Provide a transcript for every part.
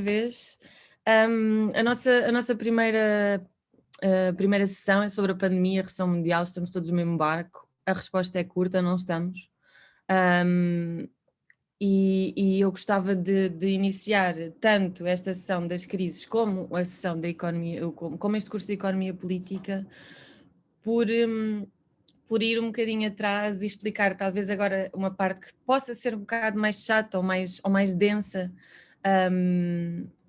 vez. A nossa primeira sessão é sobre a pandemia, a recessão mundial, estamos todos no mesmo barco. A resposta é curta, não estamos. Um, e eu gostava de iniciar tanto esta sessão das crises como a sessão da economia, como este curso de economia política, por ir um bocadinho atrás e explicar talvez agora uma parte que possa ser um bocado mais chata ou mais densa,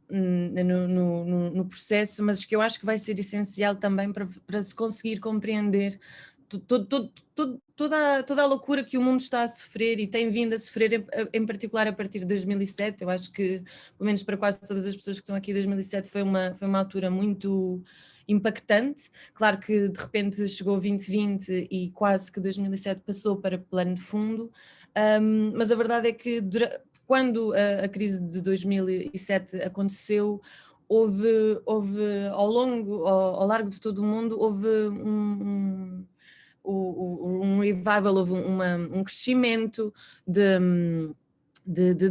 no processo, mas que eu acho que vai ser essencial também para se conseguir compreender toda a loucura que o mundo está a sofrer e tem vindo a sofrer, em particular a partir de 2007. Eu acho que, pelo menos para quase todas as pessoas que estão aqui, 2007 foi uma altura muito impactante. Claro que de repente chegou 2020 e quase que 2007 passou para plano de fundo, mas a verdade é que quando a crise de 2007 aconteceu, houve ao largo de todo o mundo, houve um revival, houve um crescimento de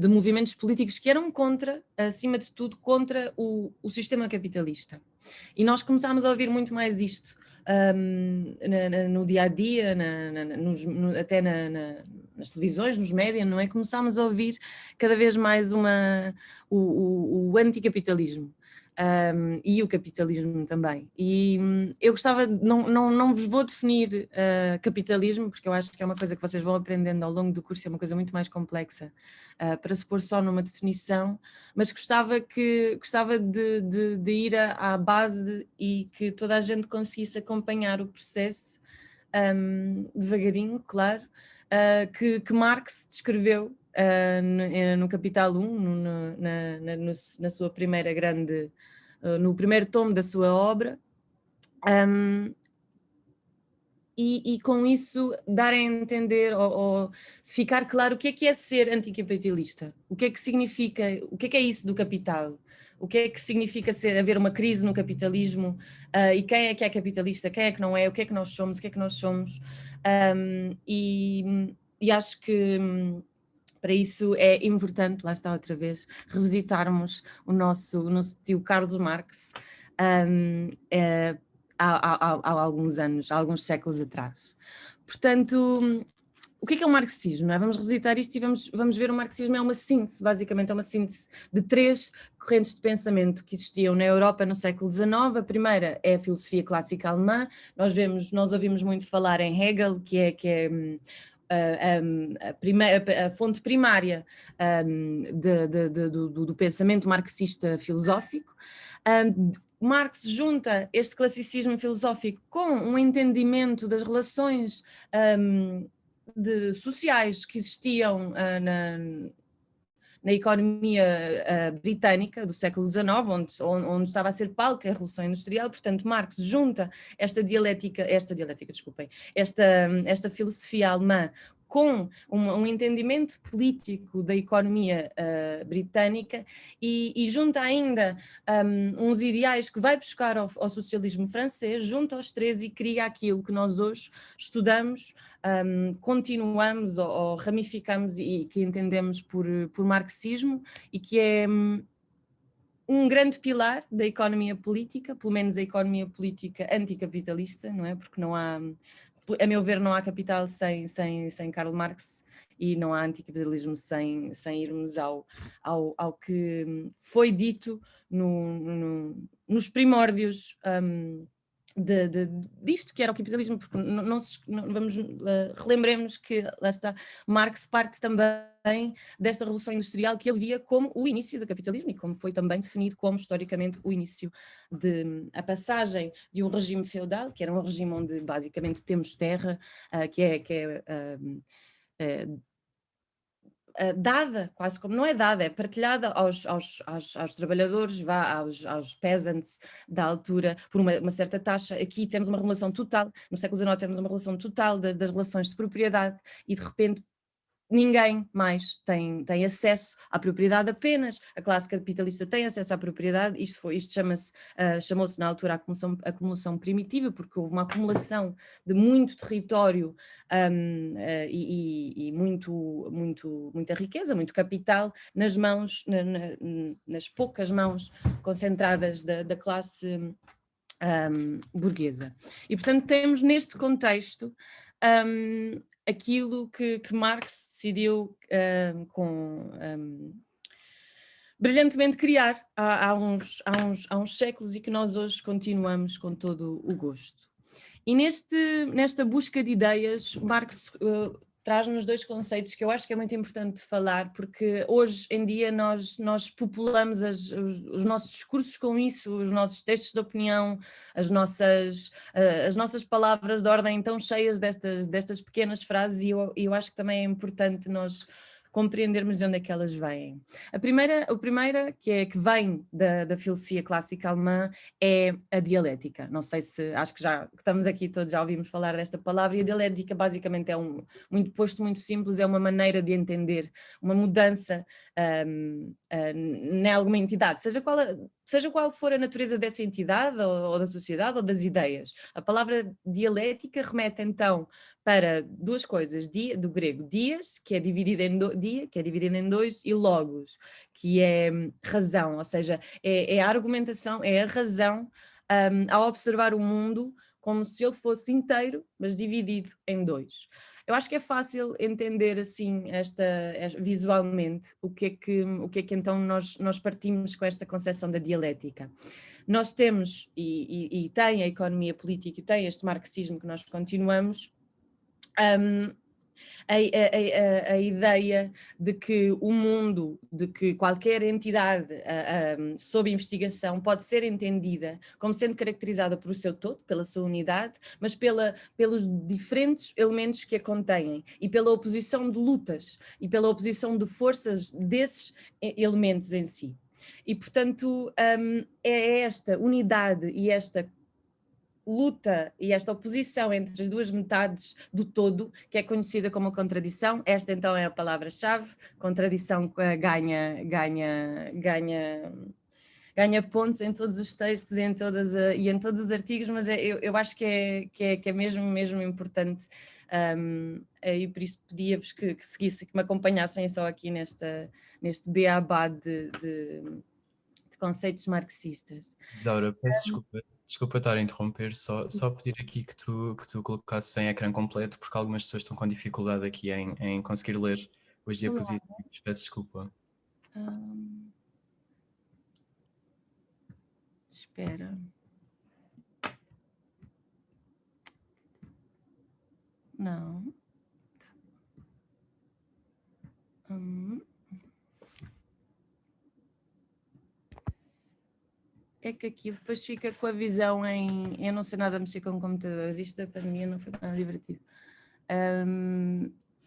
movimentos políticos que eram contra, acima de tudo, contra o sistema capitalista. E nós começámos a ouvir muito mais isto no dia a dia, até nas televisões, nos médias, não é? Começámos a ouvir cada vez mais o anticapitalismo. E o capitalismo também. E eu gostava, não vos vou definir capitalismo, porque eu acho que é uma coisa que vocês vão aprendendo ao longo do curso, é uma coisa muito mais complexa para se pôr só numa definição, mas gostava de ir à base e que toda a gente conseguisse acompanhar o processo, devagarinho, claro, que Marx descreveu no Capital 1, na sua primeira grande, no primeiro tomo da sua obra, e com isso dar a entender ou se ficar claro o que é ser anticapitalista, o que é que significa, o que é isso do capital, o que é que significa haver uma crise no capitalismo, e quem é que é capitalista, quem é que não é, o que é que nós somos, o que é que nós somos, e acho que para isso é importante, lá está outra vez, revisitarmos o nosso tio Carlos Marx, há alguns anos, há alguns séculos atrás. Portanto, o que é o marxismo? Não é? Vamos revisitar isto e vamos ver o marxismo é uma síntese, basicamente é uma síntese de três correntes de pensamento que existiam na Europa no século XIX. A primeira é a filosofia clássica alemã. Nós ouvimos muito falar em Hegel, que é a fonte primária do pensamento marxista filosófico. Marx junta este classicismo filosófico com um entendimento das relações sociais que existiam na economia britânica do século XIX, onde estava a ser palco a Revolução Industrial. Portanto, Marx junta esta filosofia alemã com um entendimento político da economia britânica e junta ainda uns ideais que vai buscar ao socialismo francês, junta aos três e cria aquilo que nós hoje estudamos, continuamos ou ramificamos e que entendemos por marxismo, e que é um grande pilar da economia política, pelo menos a economia política anticapitalista, não é? Porque não há, a meu ver, não há capital sem Karl Marx, e não há anticapitalismo sem irmos ao que foi dito nos primórdios disto que era o capitalismo, porque relembremos que, lá está, Marx parte também desta revolução industrial que ele via como o início do capitalismo e como foi também definido como historicamente o início a passagem de um regime feudal, que era um regime onde basicamente temos terra, que é dada, quase como não é dada, é partilhada aos trabalhadores, aos peasants da altura, por uma certa taxa. Aqui temos uma relação total, no século XIX temos uma relação total das relações de propriedade, e de repente ninguém mais tem acesso à propriedade, apenas a classe capitalista tem acesso à propriedade. Isto chamou-se na altura acumulação primitiva, porque houve uma acumulação de muito território e muita riqueza, muito capital nas mãos, nas poucas mãos concentradas da classe burguesa. E portanto temos neste contexto aquilo que Marx decidiu brilhantemente criar há uns séculos e que nós hoje continuamos com todo o gosto. E nesta busca de ideias, Marx traz-nos dois conceitos que eu acho que é muito importante falar, porque hoje em dia nós populamos os nossos discursos com isso, os nossos textos de opinião, as nossas palavras de ordem tão cheias destas pequenas frases, e eu acho que também é importante nós compreendermos de onde é que elas vêm. A primeira que vem da filosofia clássica alemã é a dialética. Não sei se, acho que já que estamos aqui todos já ouvimos falar desta palavra, e a dialética basicamente é muito simples, é uma maneira de entender uma mudança em alguma entidade, seja qual for a natureza dessa entidade ou da sociedade ou das ideias. A palavra dialética remete então para duas coisas, do grego dias, que é dividido em dois, e logos, que é razão, ou seja, é a argumentação, é a razão ao observar o mundo como se ele fosse inteiro, mas dividido em dois. Eu acho que é fácil entender assim, visualmente, o que é que então nós partimos com esta concepção da dialética. Nós temos, e tem a economia política e tem este marxismo que nós continuamos, a ideia de que o mundo, de que qualquer entidade sob investigação pode ser entendida como sendo caracterizada por o seu todo, pela sua unidade, mas pelos diferentes elementos que a contêm e pela oposição de lutas e pela oposição de forças desses elementos em si. E, portanto, é esta unidade e esta luta e esta oposição entre as duas metades do todo, que é conhecida como contradição. Esta então é a palavra-chave. Contradição ganha pontos em todos os textos e em todos os artigos, mas eu acho que é mesmo importante, e por isso pedia-vos que seguissem, que me acompanhassem só aqui neste beabá de conceitos marxistas. Isaura, peço desculpa estar a interromper, só pedir aqui que tu colocasses em ecrã completo, porque algumas pessoas estão com dificuldade aqui em conseguir ler os diapositivos. Peço desculpa. Espera. Não. É que aqui depois fica com a visão eu não sei nada a mexer com computadores, isto da pandemia não foi nada divertido.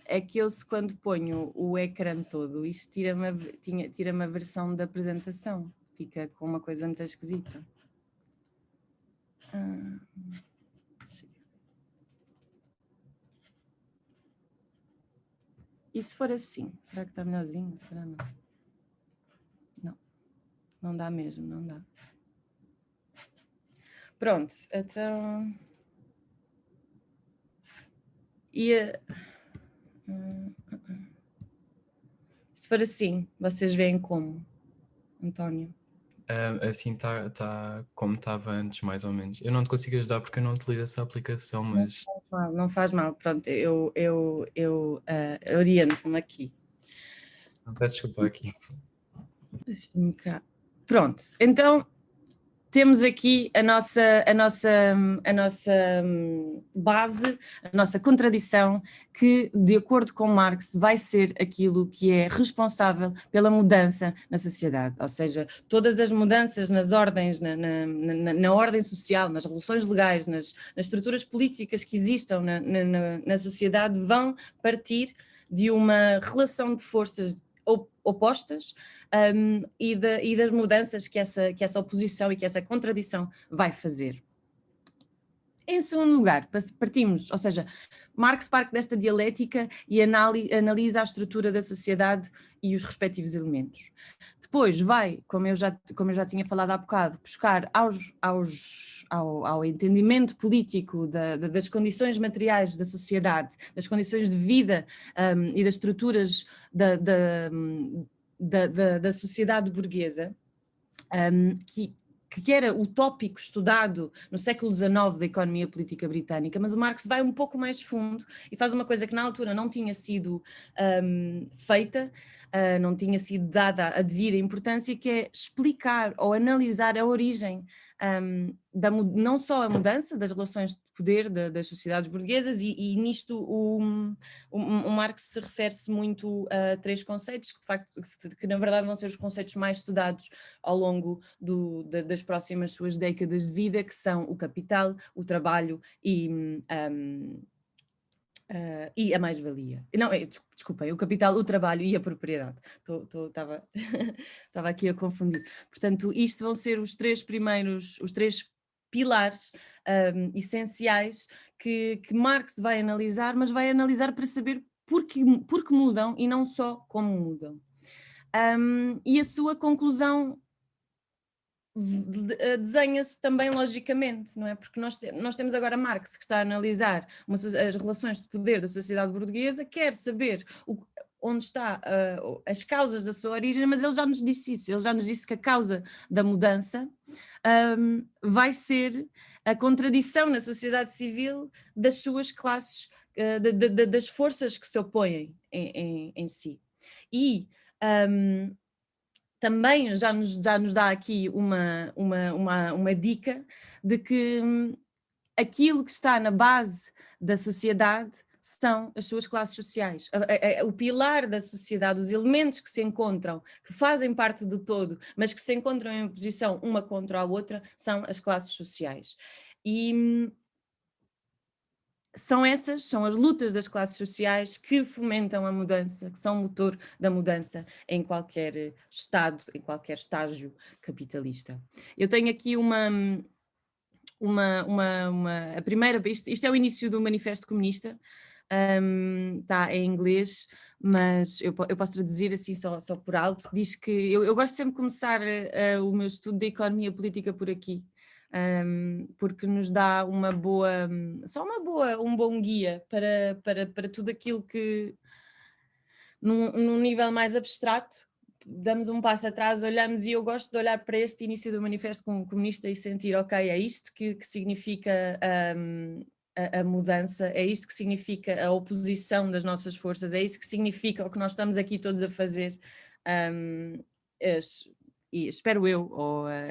É que quando ponho o ecrã todo, isto tira-me a versão da apresentação, fica com uma coisa muito esquisita. E se for assim, será que está melhorzinho? Será não? Não dá mesmo, não dá. Pronto, então... Se for assim, vocês veem como, António? Assim está como estava antes, mais ou menos. Eu não te consigo ajudar porque eu não utilizo essa aplicação, mas... Não faz mal, pronto, eu oriento-me aqui. Não, peço desculpa aqui. Deixa-me cá. Pronto, então temos aqui a nossa base, a nossa contradição, que, de acordo com Marx, vai ser aquilo que é responsável pela mudança na sociedade. Ou seja, todas as mudanças nas ordens, na ordem social, nas revoluções legais, nas estruturas políticas que existam na sociedade, vão partir de uma relação de forças opostas, e das mudanças que essa oposição e que essa contradição vai fazer. Em segundo lugar, partimos, ou seja, Marx parte desta dialética e analisa a estrutura da sociedade e os respectivos elementos. Depois vai, como eu já tinha falado há bocado, buscar ao entendimento político das condições materiais da sociedade, das condições de vida e das estruturas da sociedade burguesa, que era o tópico estudado no século XIX da economia política britânica, mas o Marx vai um pouco mais fundo e faz uma coisa que na altura não tinha sido feita, não tinha sido dada a devida importância, que é explicar ou analisar a origem não só a mudança das relações de poder das sociedades burguesas, e nisto o Marx se refere-se muito a 3 conceitos que na verdade vão ser os conceitos mais estudados ao longo das próximas suas décadas de vida, que são o capital, o trabalho e a mais-valia. Não, desculpem, o capital, o trabalho e a propriedade. Estava aqui a confundir. Portanto, isto vão ser os 3 pilares essenciais que Marx vai analisar, mas vai analisar para saber por que mudam e não só como mudam. E a sua conclusão desenha-se também logicamente, não é? Porque nós temos agora Marx, que está a analisar as relações de poder da sociedade burguesa, quer saber onde está as causas da sua origem, mas ele já nos disse isso, ele já nos disse que a causa da mudança vai ser a contradição na sociedade civil das suas classes, das forças que se opõem em si. E também já nos dá aqui uma dica de que aquilo que está na base da sociedade são as suas classes sociais. O pilar da sociedade, os elementos que se encontram, que fazem parte do todo, mas que se encontram em oposição uma contra a outra, são as classes sociais. E são as lutas das classes sociais que fomentam a mudança, que são o motor da mudança em qualquer estado, em qualquer estágio capitalista. Eu tenho aqui a primeira, isto é o início do Manifesto Comunista, está em inglês, mas eu posso traduzir assim só por alto. Diz que, eu gosto sempre de começar o meu estudo de economia política por aqui, porque nos dá um bom guia para tudo aquilo que, num nível mais abstrato, damos um passo atrás, olhamos, e eu gosto de olhar para este início do Manifesto Comunista e sentir, ok, é isto que significa a mudança, é isto que significa a oposição das nossas forças, é isso que significa o que nós estamos aqui todos a fazer, e espero eu,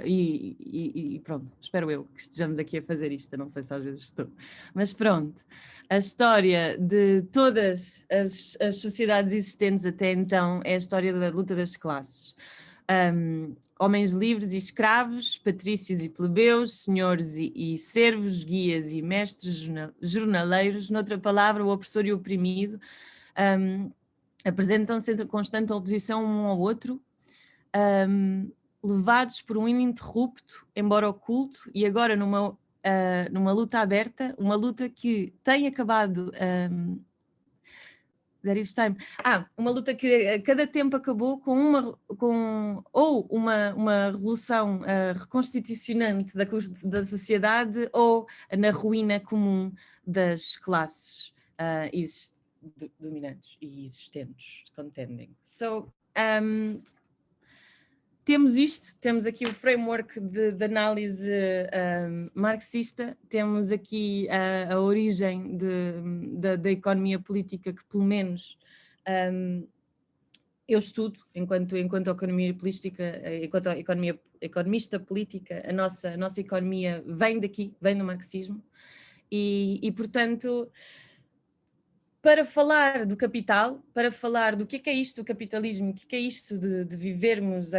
e pronto, espero eu que estejamos aqui a fazer isto, eu não sei se às vezes estou, mas pronto, a história de todas as sociedades existentes até então é a história da luta das classes. Homens livres e escravos, patrícios e plebeus, senhores e servos, guias e mestres, jornaleiros, noutra palavra, o opressor e o oprimido, apresentam-se em constante oposição um ao outro, levados por um ininterrupto, embora oculto, e agora numa luta aberta, uma luta que tem acabado. Uma luta que a cada tempo acabou com uma revolução reconstitucionante da sociedade, ou na ruína comum das classes dominantes e existentes, contending. Temos aqui o framework de análise marxista, temos aqui a origem da economia política, que pelo menos eu estudo enquanto economia política, enquanto economista política. A nossa economia vem daqui, vem do marxismo, e portanto, para falar do capital, para falar do que é isto do capitalismo, o que é isto de vivermos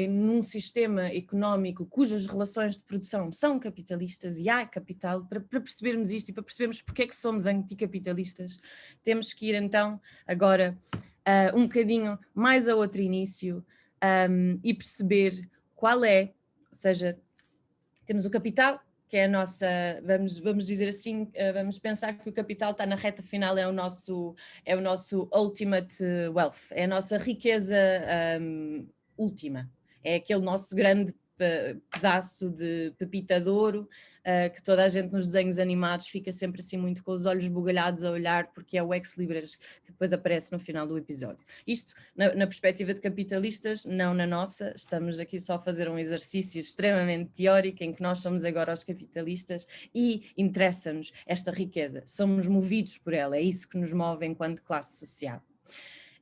num sistema económico cujas relações de produção são capitalistas e há capital, para percebermos isto e para percebermos porque é que somos anticapitalistas, temos que ir então agora um bocadinho mais a outro início, e perceber qual é, ou seja, Temos o capital, que é a nossa, vamos dizer assim, vamos pensar que o capital está na reta final, é o nosso ultimate wealth, é a nossa riqueza última, é aquele nosso grande pedaço de pepita de ouro, que toda a gente nos desenhos animados fica sempre assim muito com os olhos bugalhados a olhar, porque é o ex-libris que depois aparece no final do episódio. Isto na perspectiva de capitalistas, não na nossa, estamos aqui só a fazer um exercício extremamente teórico em que nós somos agora os capitalistas e interessa-nos esta riqueza, somos movidos por ela, é isso que nos move enquanto classe social.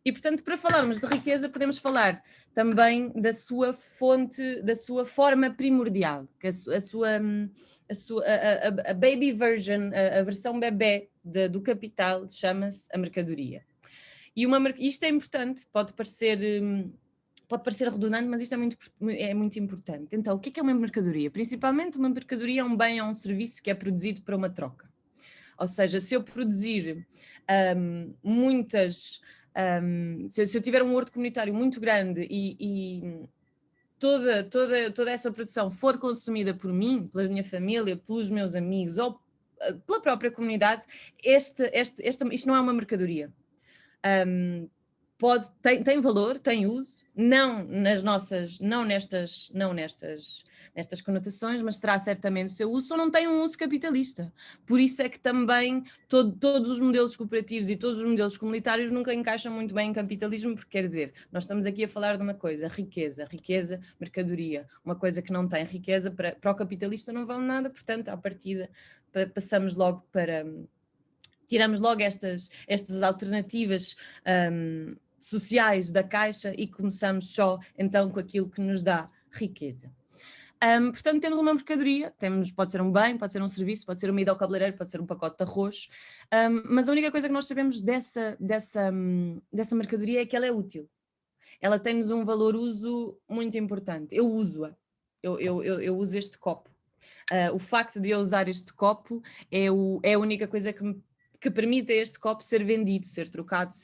E, portanto, para falarmos de riqueza, podemos falar também da sua fonte, da sua forma primordial, que a baby version, a versão bebé do capital chama-se a mercadoria. E isto é importante, pode parecer redundante, mas isto é muito importante. Então, o que é uma mercadoria? Principalmente uma mercadoria é um bem ou um serviço que é produzido para uma troca. Ou seja, se eu produzir se eu tiver um horto comunitário muito grande e toda essa produção for consumida por mim, pela minha família, pelos meus amigos ou pela própria comunidade, isto não é uma mercadoria. Tem valor, tem uso, não nestas conotações, mas terá certamente o seu uso, só não tem um uso capitalista. Por isso é que também todos os modelos cooperativos e todos os modelos comunitários nunca encaixam muito bem em capitalismo, porque quer dizer, nós estamos aqui a falar de uma coisa, riqueza, mercadoria, uma coisa que não tem riqueza, para o capitalista não vale nada, portanto, à partida, passamos logo tiramos logo estas alternativas sociais da caixa e começamos só então com aquilo que nos dá riqueza. Portanto, temos uma mercadoria, pode ser um bem, pode ser um serviço, pode ser uma ida ao cabeleireiro, pode ser um pacote de arroz, mas a única coisa que nós sabemos dessa mercadoria é que ela é útil. Ela tem-nos um valor-uso muito importante. Eu uso-a, eu uso este copo. O facto de eu usar este copo é a única coisa que permite a este copo ser vendido, ser trocado,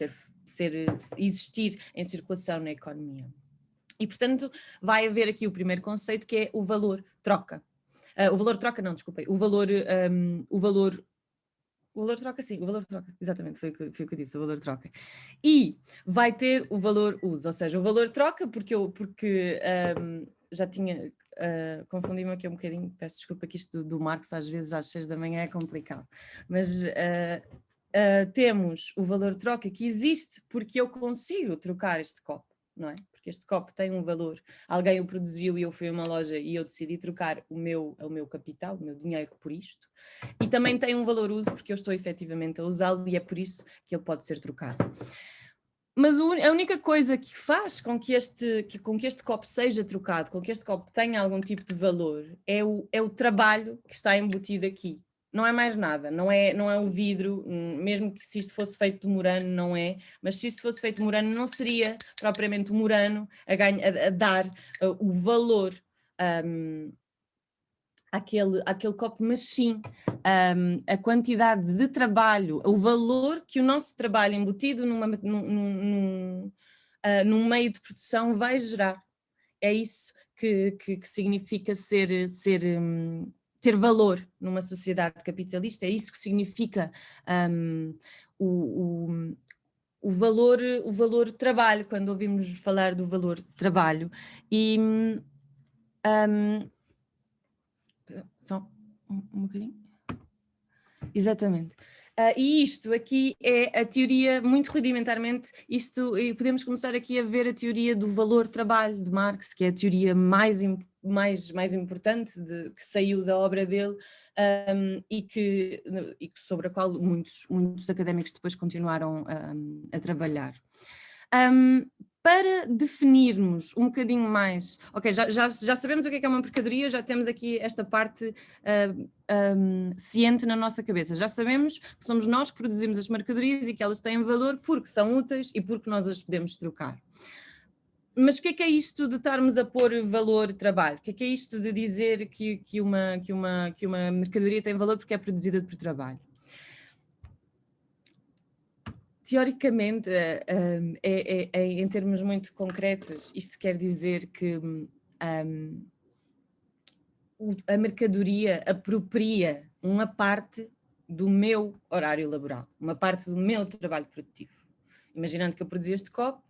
existir em circulação na economia. E, portanto, vai haver aqui o primeiro conceito, que é o valor troca. O valor troca, não, desculpem. O valor troca, sim, o valor troca, exatamente, foi o que eu disse, o valor troca. E vai ter o valor uso, ou seja, o valor troca, porque já tinha, confundi-me aqui um bocadinho, peço desculpa que isto do Marx às vezes às 6 da manhã é complicado, mas temos o valor troca que existe porque eu consigo trocar este copo, não é? Porque este copo tem um valor, alguém o produziu e eu fui a uma loja e eu decidi trocar o meu capital, o meu dinheiro por isto, e também tem um valor uso porque eu estou efetivamente a usá-lo e é por isso que ele pode ser trocado. Mas a única coisa que faz com que este copo seja trocado, com que este copo tenha algum tipo de valor, é o trabalho que está embutido aqui. Não é mais nada, não é o vidro, mesmo que se isto fosse feito de Murano, não é, mas se isto fosse feito de Murano, não seria propriamente o Murano a dar o valor àquele copo, mas sim a quantidade de trabalho, o valor que o nosso trabalho embutido num meio de produção vai gerar. É isso que significa ter valor numa sociedade capitalista, é isso que significa o valor trabalho, quando ouvimos falar do valor trabalho. E só um bocadinho. Exatamente. E isto aqui é a teoria, muito rudimentarmente, e podemos começar aqui a ver a teoria do valor trabalho de Marx, que é a teoria mais importante que saiu da obra dele e sobre a qual muitos académicos depois continuaram a trabalhar. Para definirmos um bocadinho mais, ok, já sabemos o que é uma mercadoria, já temos aqui esta parte ciente na nossa cabeça, já sabemos que somos nós que produzimos as mercadorias e que elas têm valor porque são úteis e porque nós as podemos trocar. Mas o que é isto de estarmos a pôr valor trabalho? O que é isto de dizer que uma mercadoria tem valor porque é produzida por trabalho? Teoricamente, em termos muito concretos, isto quer dizer que a mercadoria apropria uma parte do meu horário laboral, uma parte do meu trabalho produtivo. Imaginando que eu produzi este copo,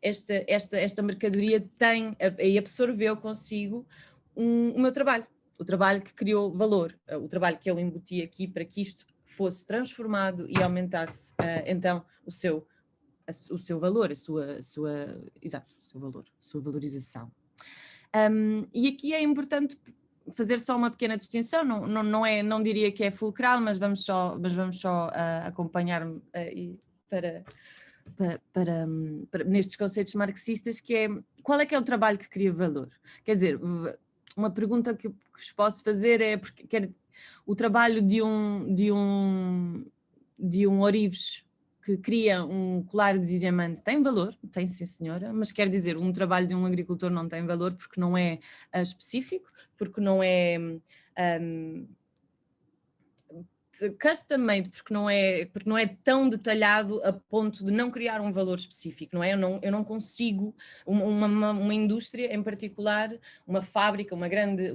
esta mercadoria tem e absorveu consigo o meu trabalho, o trabalho que criou valor, o trabalho que eu embuti aqui para que isto fosse transformado e aumentasse então o seu valor, exato, o seu valor, a sua valorização. E aqui é importante fazer só uma pequena distinção, não diria que é fulcral, mas vamos só acompanhar-me para nestes conceitos marxistas, que é qual é que é o trabalho que cria valor? Quer dizer, uma pergunta que vos posso fazer é porque o trabalho de um ourives que cria um colar de diamante tem valor, tem sim senhora, mas quer dizer, um trabalho de um agricultor não tem valor porque não é específico, porque não é custom made, porque não é tão detalhado a ponto de não criar um valor específico, não é? Eu não consigo, uma indústria em particular, uma fábrica, uma grande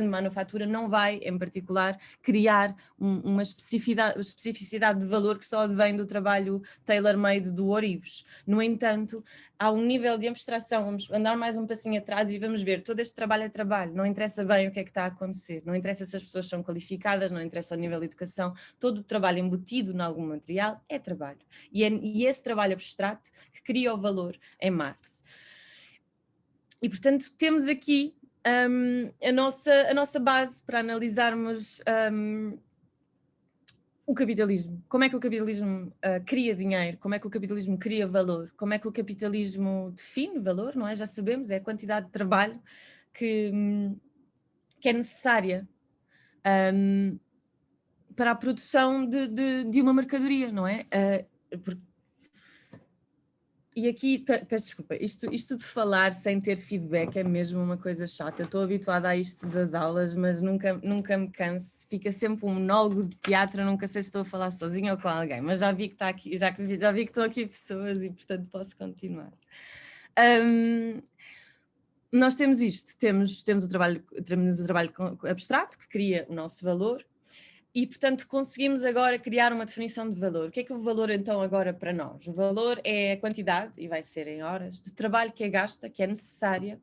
manufatura não vai em particular criar uma especificidade de valor que só advém do trabalho tailor-made do ourives. No entanto, há um nível de abstração, vamos andar mais um passinho atrás e vamos ver, todo este trabalho é trabalho, não interessa bem o que é que está a acontecer, não interessa se as pessoas são qualificadas, não interessa o nível de educação, todo o trabalho embutido em algum material é trabalho. E esse trabalho abstrato que cria o valor em Marx. E, portanto, temos aqui a nossa base para analisarmos o capitalismo. Como é que o capitalismo cria dinheiro? Como é que o capitalismo cria valor? Como é que o capitalismo define valor? Não é? Já sabemos, é a quantidade de trabalho que é necessária para a produção de uma mercadoria, não é? E aqui, peço desculpa, isto de falar sem ter feedback é mesmo uma coisa chata. Eu estou habituada a isto das aulas, mas nunca me canso. Fica sempre um monólogo de teatro, eu nunca sei se estou a falar sozinha ou com alguém, mas já vi que está aqui, já vi que estão aqui pessoas e, portanto, posso continuar. Nós temos isto, temos o trabalho abstrato que cria o nosso valor. E, portanto, conseguimos agora criar uma definição de valor. O que é o valor, então, agora para nós? O valor é a quantidade, e vai ser em horas, de trabalho que é gasta, que é necessária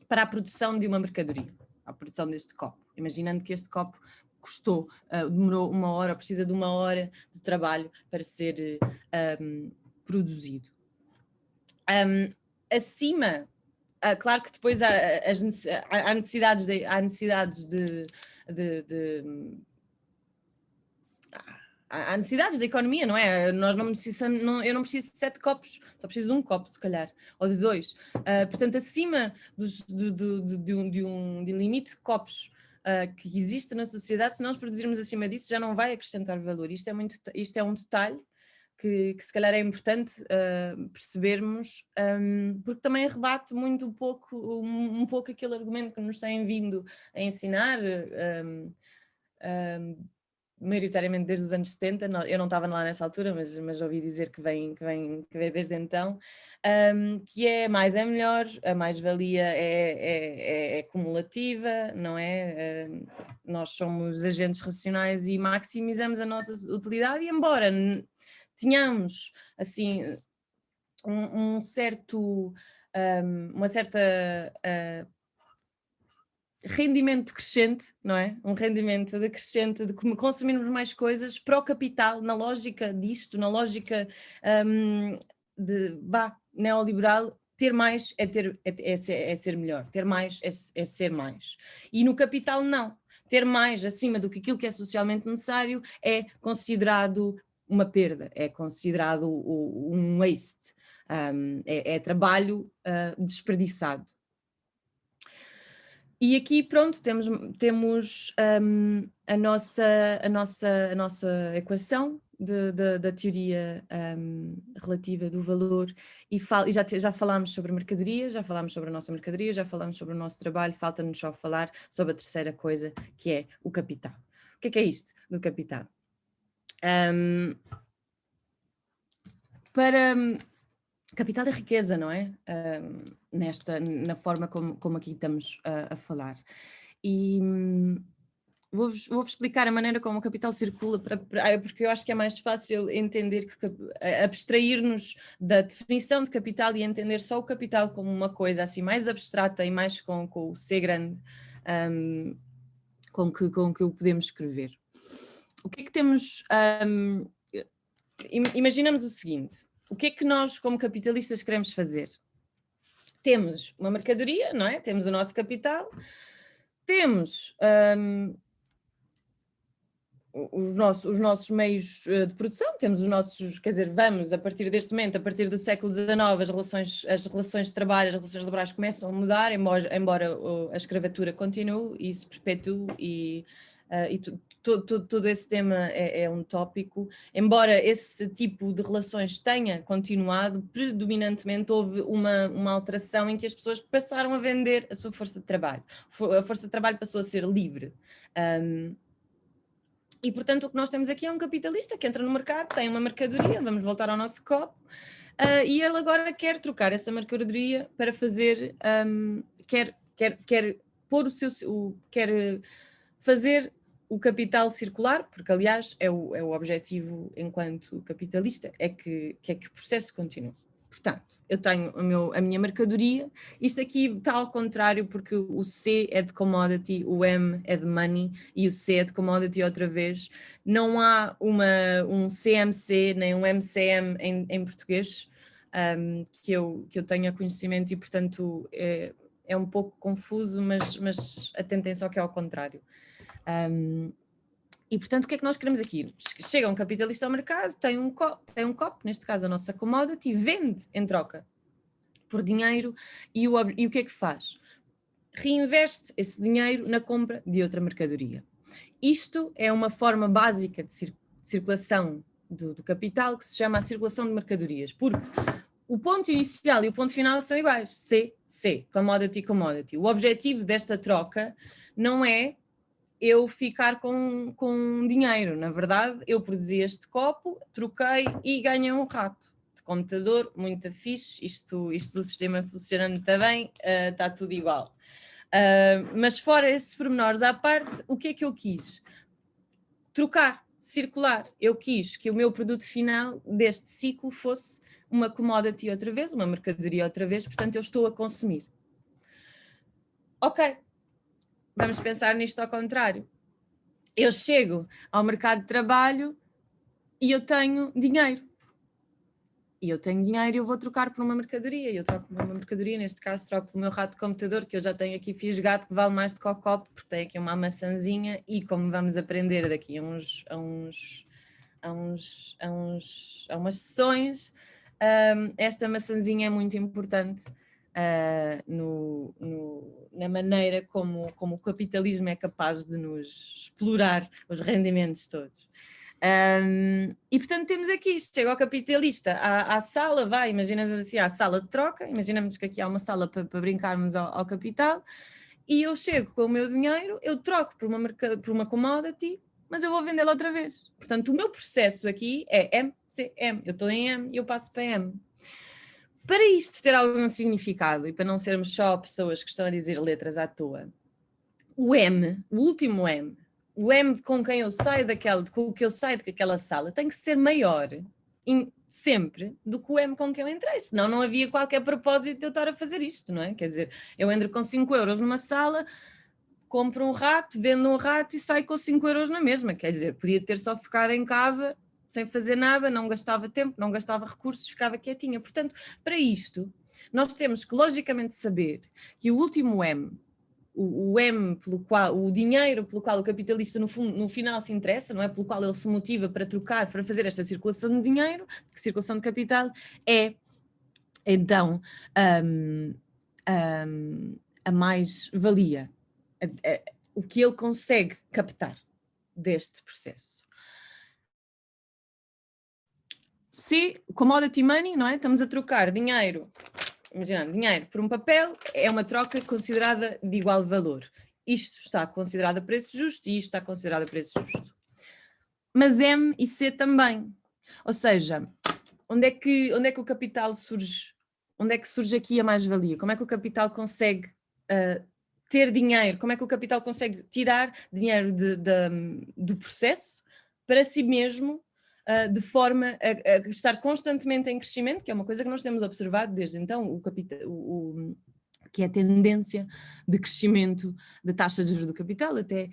para a produção de uma mercadoria, a produção deste copo. Imaginando que este copo custou, demorou 1 hora, precisa de 1 hora de trabalho para ser produzido. Acima, claro que depois há necessidades há necessidades da economia, não é? Nós não precisamos, eu não preciso de 7 copos, só preciso de 1 copo, se calhar, ou de 2. Portanto, acima de um limite de copos que existe na sociedade, se nós produzirmos acima disso, já não vai acrescentar valor. Isto é um detalhe que se calhar é importante percebermos, porque também rebate muito um pouco aquele argumento que nos têm vindo a ensinar, maioritariamente desde os anos 70, eu não estava lá nessa altura, mas ouvi dizer que vem desde então, que é mais é melhor, a mais-valia é cumulativa, não é? Nós somos agentes racionais e maximizamos a nossa utilidade, e embora tenhamos, assim, uma certa rendimento crescente, não é? Um rendimento decrescente de consumirmos mais coisas para o capital, na lógica disto, na lógica neoliberal, ter mais é ser melhor, ter mais é ser mais. E no capital não, ter mais acima do que aquilo que é socialmente necessário é considerado uma perda, é considerado um waste, é trabalho desperdiçado. E aqui, pronto, temos a nossa equação da teoria relativa do valor, e já falámos sobre mercadoria, já falámos sobre a nossa mercadoria, já falámos sobre o nosso trabalho, falta-nos só falar sobre a terceira coisa, que é o capital. O que é isto do capital? Capital é riqueza, não é? Na forma como aqui estamos a falar. E vou-vos explicar a maneira como o capital circula, porque eu acho que é mais fácil entender, abstrair-nos da definição de capital e entender só o capital como uma coisa assim mais abstrata e mais com o C grande, com que o podemos escrever. O que é que temos... imaginamos o seguinte: o que é que nós, como capitalistas, queremos fazer? Temos uma mercadoria, não é? Temos o nosso capital, temos os nossos meios de produção, temos os nossos, quer dizer, vamos, a partir deste momento, a partir do século XIX, as relações de trabalho, as relações laborais começam a mudar, embora a escravatura continue e se perpetue, e todo esse tema é um tópico. Embora esse tipo de relações tenha continuado, predominantemente houve uma alteração em que as pessoas passaram a vender a sua força de trabalho. A força de trabalho passou a ser livre. E, portanto, o que nós temos aqui é um capitalista que entra no mercado, tem uma mercadoria, vamos voltar ao nosso copo, e ele agora quer trocar essa mercadoria para fazer, quer pôr quer fazer o capital circular, porque, aliás, é o objetivo enquanto capitalista, é que o processo continue. Portanto, eu tenho a minha mercadoria, isto aqui está ao contrário, porque o C é de commodity, o M é de money e o C é de commodity outra vez. Não há um CMC nem um MCM em português, que eu tenha conhecimento, e portanto é um pouco confuso, mas atentem só que é ao contrário. E, portanto, o que é que nós queremos aqui? Chega um capitalista ao mercado, tem um copo, neste caso a nossa commodity, vende em troca por dinheiro, e o que é que faz? Reinveste esse dinheiro na compra de outra mercadoria. Isto é uma forma básica de circulação do capital, que se chama a circulação de mercadorias, porque o ponto inicial e o ponto final são iguais, C, commodity, commodity. O objetivo desta troca não é eu ficar com dinheiro. Na verdade, eu produzi este copo, troquei e ganhei um rato de computador, muito fixe, isto do sistema funcionando muito bem, está tudo igual. Mas fora esses pormenores à parte, o que é que eu quis? Trocar, circular. Eu quis que o meu produto final deste ciclo fosse uma commodity outra vez, uma mercadoria outra vez, portanto eu estou a consumir. Ok. Vamos pensar nisto ao contrário. Eu chego ao mercado de trabalho e eu tenho dinheiro. E eu tenho dinheiro e eu vou trocar por uma mercadoria. Eu troco por uma mercadoria, neste caso troco pelo meu rato de computador, que eu já tenho aqui fisgado, que vale mais do que o copo, porque tem aqui uma maçãzinha, e como vamos aprender daqui a umas sessões, esta maçãzinha é muito importante. Na maneira como o capitalismo é capaz de nos explorar os rendimentos todos. E portanto temos aqui, chega ao capitalista à sala, imaginamos assim, à sala de troca, imaginamos que aqui há uma sala para brincarmos ao capital, e eu chego com o meu dinheiro, eu troco por uma commodity, mas eu vou vendê-la outra vez. Portanto, o meu processo aqui é MCM, eu estou em M e eu passo para M. Para isto ter algum significado e para não sermos só pessoas que estão a dizer letras à toa, o M, o último M, o M com quem eu saio com o que eu saio daquela sala, tem que ser maior sempre do que o M com quem eu entrei, senão não havia qualquer propósito de eu estar a fazer isto, não é? Quer dizer, eu entro com 5 euros numa sala, compro um rato, vendo um rato e saio com 5 euros na mesma, quer dizer, podia ter só ficado em casa sem fazer nada, não gastava tempo, não gastava recursos, ficava quietinha. Portanto, para isto, nós temos que logicamente saber que o último M, o M pelo qual, o dinheiro pelo qual o capitalista no final se interessa, não é? Pelo qual ele se motiva para trocar, para fazer esta circulação de dinheiro, circulação de capital, é então a mais-valia, o que ele consegue captar deste processo. Se commodity money, não é? Estamos a trocar dinheiro, imaginando, dinheiro por um papel, é uma troca considerada de igual valor. Isto está considerado a preço justo e isto está considerado a preço justo. Mas M e C também. Ou seja, onde é que o capital surge? Onde é que surge aqui a mais-valia? Como é que o capital consegue ter dinheiro, como é que o capital consegue tirar dinheiro do processo para si mesmo, de forma a estar constantemente em crescimento, que é uma coisa que nós temos observado desde então, que é a tendência de crescimento da taxa de juros do capital, até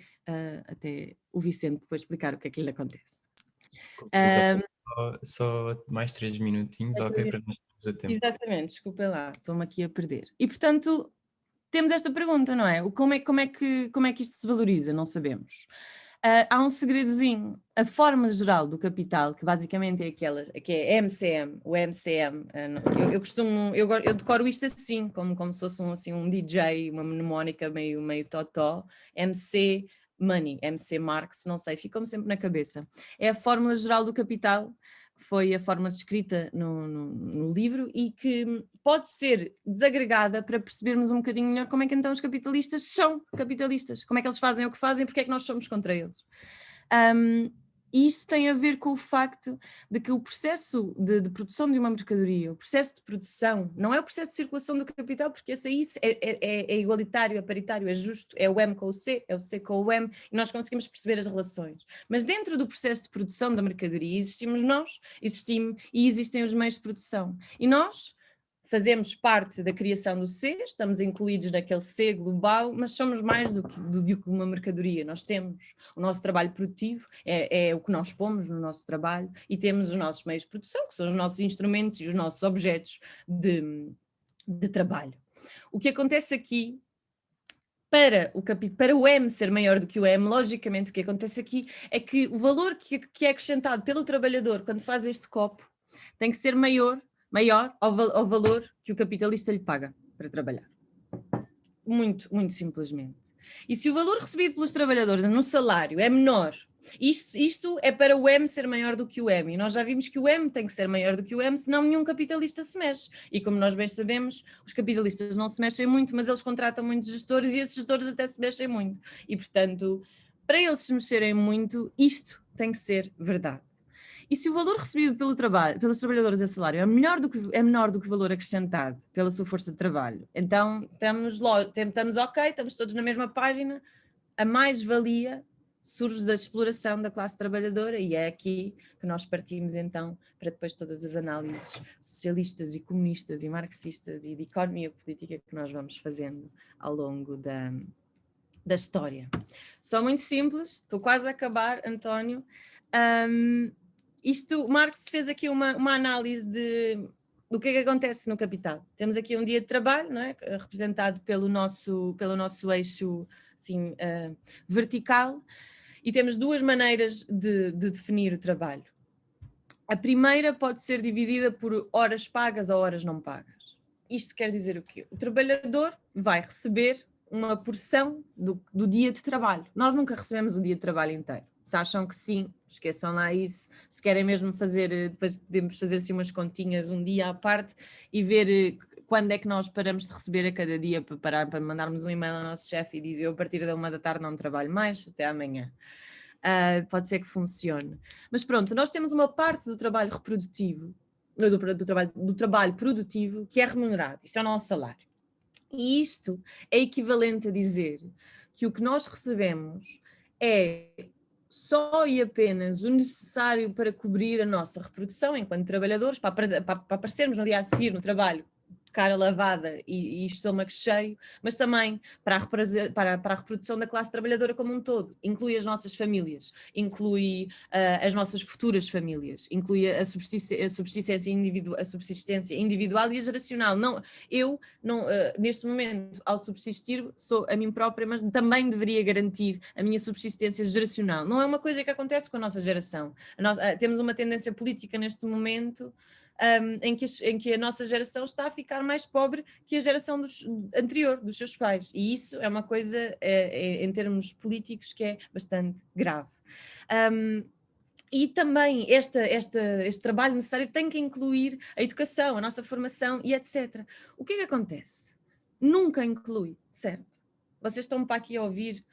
o Vicente depois explicar o que é que lhe acontece. Desculpa, só mais 3 minutinhos, ok, para nós termos a tempo. Exatamente, desculpem lá, estou-me aqui a perder. E portanto, temos esta pergunta, não é? Como é que isto se valoriza? Não sabemos. Há um segredozinho. A forma geral do capital, que basicamente é aquela, que é MCM, o MCM, eu decoro isto assim, como se fosse um DJ, uma mnemónica meio totó, MC Money, MC Marx, não sei, ficou-me sempre na cabeça. É a fórmula geral do capital, que foi a forma descrita no livro e que pode ser desagregada para percebermos um bocadinho melhor como é que então os capitalistas são capitalistas, como é que eles fazem o que fazem e porque é que nós somos contra eles. E isto tem a ver com o facto de que o processo de produção de uma mercadoria, o processo de produção, não é o processo de circulação do capital, porque esse aí é igualitário, é paritário, é justo, é o M com o C, é o C com o M, e nós conseguimos perceber as relações. Mas dentro do processo de produção da mercadoria existimos nós, e existem os meios de produção. E nós fazemos parte da criação do C, estamos incluídos naquele C global, mas somos mais do que uma mercadoria. Nós temos o nosso trabalho produtivo, é o que nós pomos no nosso trabalho, e temos os nossos meios de produção, que são os nossos instrumentos e os nossos objetos de trabalho. O que acontece aqui, para o M ser maior do que o M, logicamente o que acontece aqui é que o valor que é acrescentado pelo trabalhador quando faz este copo tem que ser maior ao valor que o capitalista lhe paga para trabalhar. Muito, muito simplesmente. E se o valor recebido pelos trabalhadores no salário é menor, isto é para o M ser maior do que o M, e nós já vimos que o M tem que ser maior do que o M, senão nenhum capitalista se mexe. E como nós bem sabemos, os capitalistas não se mexem muito, mas eles contratam muitos gestores e esses gestores até se mexem muito. E, portanto, para eles se mexerem muito, isto tem que ser verdade. E se o valor recebido pelos trabalhadores a salário é menor do que o valor acrescentado pela sua força de trabalho, então estamos ok, estamos todos na mesma página, a mais-valia surge da exploração da classe trabalhadora e é aqui que nós partimos então para depois todas as análises socialistas e comunistas e marxistas e de economia política que nós vamos fazendo ao longo da história. Só muito simples, estou quase a acabar, António. Marx fez aqui uma análise do que é que acontece no capital. Temos aqui um dia de trabalho, não é? Representado pelo nosso eixo assim, vertical, e temos duas maneiras de definir o trabalho. A primeira pode ser dividida por horas pagas ou horas não pagas. Isto quer dizer o quê? O trabalhador vai receber uma porção do dia de trabalho. Nós nunca recebemos o dia de trabalho inteiro. Se acham que sim, esqueçam lá isso. Se querem mesmo fazer, depois podemos fazer assim umas continhas um dia à parte e ver quando é que nós paramos de receber a cada dia para mandarmos um e-mail ao nosso chefe e dizer eu a partir da 1 da tarde não trabalho mais, até amanhã. Pode ser que funcione. Mas pronto, nós temos uma parte do trabalho reprodutivo, do trabalho produtivo que é remunerado. Isso é o nosso salário. E isto é equivalente a dizer que o que nós recebemos é só e apenas o necessário para cobrir a nossa reprodução enquanto trabalhadores, para aparecermos no dia a seguir no trabalho de cara lavada e estômago cheio, mas também para a reprodução da classe trabalhadora como um todo. Inclui as nossas famílias, inclui as nossas futuras famílias, inclui a subsistência individual e a geracional. Neste momento, ao subsistir, sou a mim própria, mas também deveria garantir a minha subsistência geracional. Não é uma coisa que acontece com a nossa geração. Temos uma tendência política neste momento em que a nossa geração está a ficar mais pobre que a geração anterior, dos seus pais. E isso é uma coisa, em termos políticos, que é bastante grave. E também este trabalho necessário tem que incluir a educação, a nossa formação e etc. O que é que acontece? Nunca inclui, certo? Vocês estão para aqui a ouvir,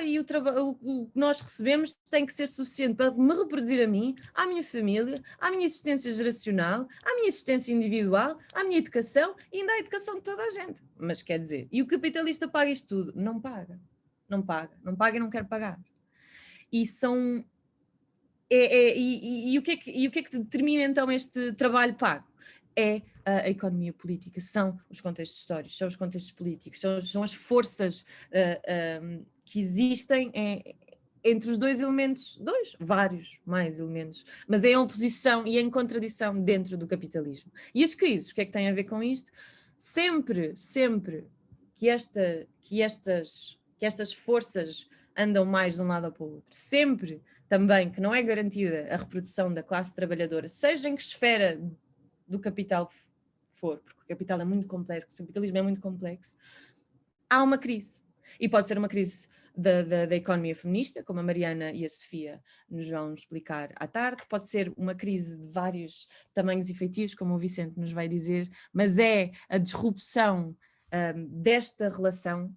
e o que nós recebemos tem que ser suficiente para me reproduzir a mim, à minha família, à minha existência geracional, à minha existência individual, à minha educação e ainda à educação de toda a gente. Mas quer dizer, e o capitalista paga isto tudo? Não paga. Não paga. Não paga e não quer pagar. E são... o que é que determina então este trabalho pago? É a economia política, são os contextos históricos, são os contextos políticos, são as forças que existem entre os dois elementos, vários mais elementos, mas é em oposição e em contradição dentro do capitalismo. E as crises, o que é que tem a ver com isto? Sempre que estas forças andam mais de um lado ou para o outro, sempre também que não é garantida a reprodução da classe trabalhadora, seja em que esfera do capital for, porque o capital é muito complexo, o capitalismo é muito complexo, há uma crise. E pode ser uma crise da economia feminista, como a Mariana e a Sofia nos vão explicar à tarde, pode ser uma crise de vários tamanhos efetivos, como o Vicente nos vai dizer, mas é a disrupção desta relação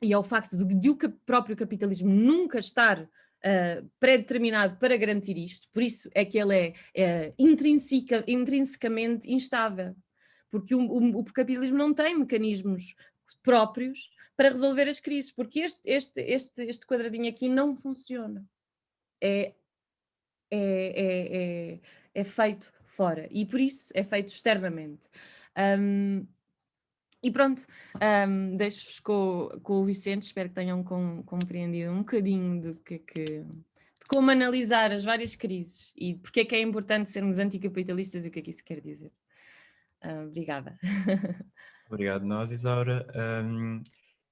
e é o facto de o próprio capitalismo nunca estar pré-determinado para garantir isto, por isso é que ele é intrinsecamente instável, porque o capitalismo não tem mecanismos próprios para resolver as crises, porque este quadradinho aqui não funciona. É, é, é, é feito fora e por isso é feito externamente. E pronto, deixo-vos com o Vicente, espero que tenham compreendido um bocadinho de como analisar as várias crises e porque é que é importante sermos anticapitalistas e o que é que isso quer dizer. Obrigada. Obrigado, nós, Isaura.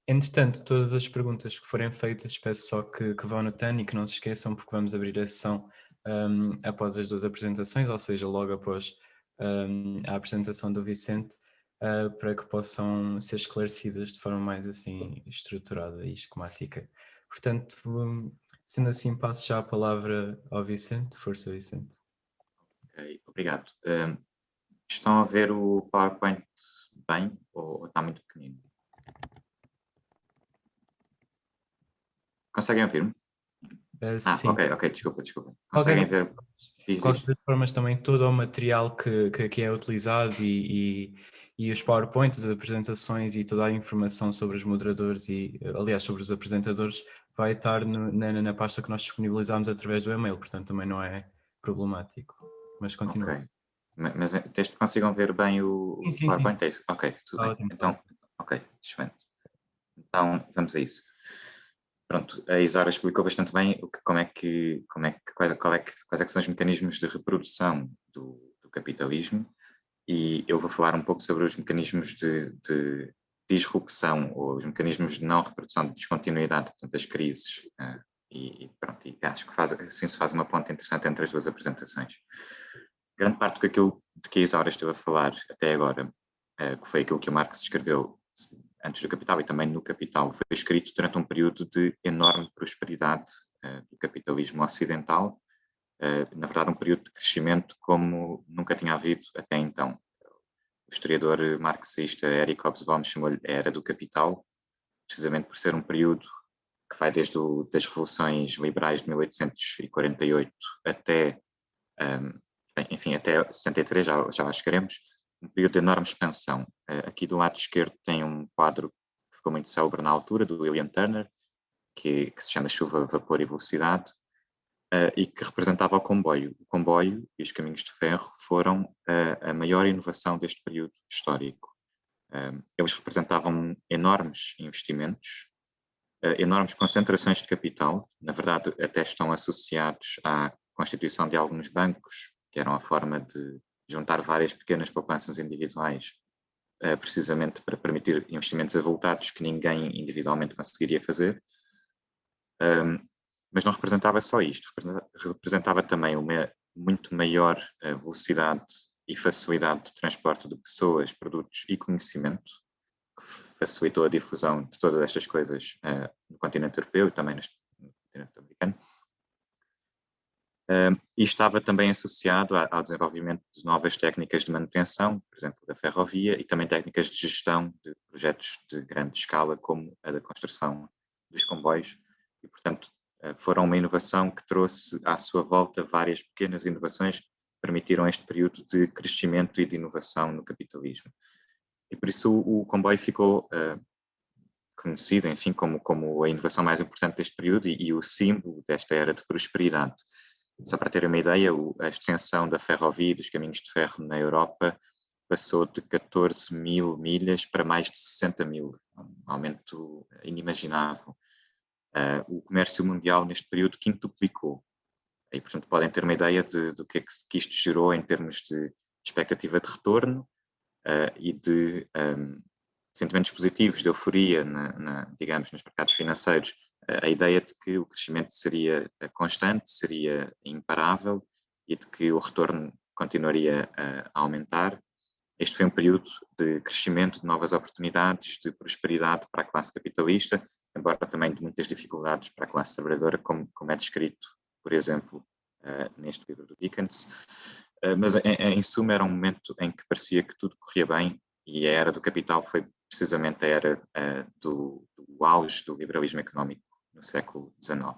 Entretanto, todas as perguntas que forem feitas, peço só que vão anotando e que não se esqueçam, porque vamos abrir a sessão após as duas apresentações, ou seja, logo após a apresentação do Vicente, para que possam ser esclarecidas de forma mais assim estruturada e esquemática. Portanto, sendo assim, passo já a palavra ao Vicente. Força, Vicente. Ok, obrigado. Estão a ver o PowerPoint bem ou está muito pequenino? Conseguem ouvir-me? Sim. Ok, desculpa. Conseguem ver? De qualquer forma, também todo o material que aqui é utilizado e os PowerPoints, as apresentações e toda a informação sobre os moderadores e, aliás, sobre os apresentadores vai estar na pasta que nós disponibilizamos através do e-mail, portanto também não é problemático. Mas continua. Ok, mas desde que consigam ver bem o PowerPoint, é isso? Ok, tudo bem. Ótimo. Então, ok, excelente. Então, vamos a isso. Pronto, a Isaura explicou bastante bem quais é que são os mecanismos de reprodução do capitalismo e eu vou falar um pouco sobre os mecanismos de disrupção ou os mecanismos de não reprodução de descontinuidade, portanto, das crises. E acho que assim se faz uma ponte interessante entre as duas apresentações. Grande parte de que a Isaura esteve a falar até agora, que foi aquilo que o Marx escreveu antes do Capital e também no Capital, foi escrito durante um período de enorme prosperidade do capitalismo ocidental, na verdade um período de crescimento como nunca tinha havido até então. O historiador marxista Eric Hobsbawm chamou-lhe a Era do Capital, precisamente por ser um período que vai desde das revoluções liberais de 1848 até, até 73, já lá chegaremos, um período de enorme expansão. Aqui do lado esquerdo tem um quadro que ficou muito célebre na altura, do William Turner, que se chama Chuva, Vapor e Velocidade, e que representava o comboio. O comboio e os caminhos de ferro foram a maior inovação deste período histórico. Eles representavam enormes investimentos, enormes concentrações de capital, na verdade até estão associados à constituição de alguns bancos, que eram a forma de juntar várias pequenas poupanças individuais, precisamente para permitir investimentos avultados que ninguém individualmente conseguiria fazer. Mas não representava só isto, representava também uma muito maior velocidade e facilidade de transporte de pessoas, produtos e conhecimento, que facilitou a difusão de todas estas coisas no continente europeu e também no continente americano. E estava também associado ao desenvolvimento de novas técnicas de manutenção, por exemplo, da ferrovia, e também técnicas de gestão de projetos de grande escala, como a da construção dos comboios, e, portanto, foram uma inovação que trouxe à sua volta várias pequenas inovações que permitiram este período de crescimento e de inovação no capitalismo. E por isso o comboio ficou conhecido, enfim, como a inovação mais importante deste período e o símbolo desta era de prosperidade. Só para ter uma ideia, a extensão da ferrovia e dos caminhos de ferro na Europa passou de 14 mil milhas para mais de 60 mil, um aumento inimaginável. O comércio mundial neste período quintuplicou. E, portanto, podem ter uma ideia do que é que isto gerou em termos de expectativa de retorno e de sentimentos positivos, de euforia, digamos, nos mercados financeiros. A ideia de que o crescimento seria constante, seria imparável e de que o retorno continuaria a aumentar. Este foi um período de crescimento, de novas oportunidades, de prosperidade para a classe capitalista, embora também de muitas dificuldades para a classe trabalhadora, como é descrito, por exemplo, neste livro do Dickens. Mas, em suma, era um momento em que parecia que tudo corria bem e a era do capital foi precisamente a era do auge do liberalismo económico no século XIX.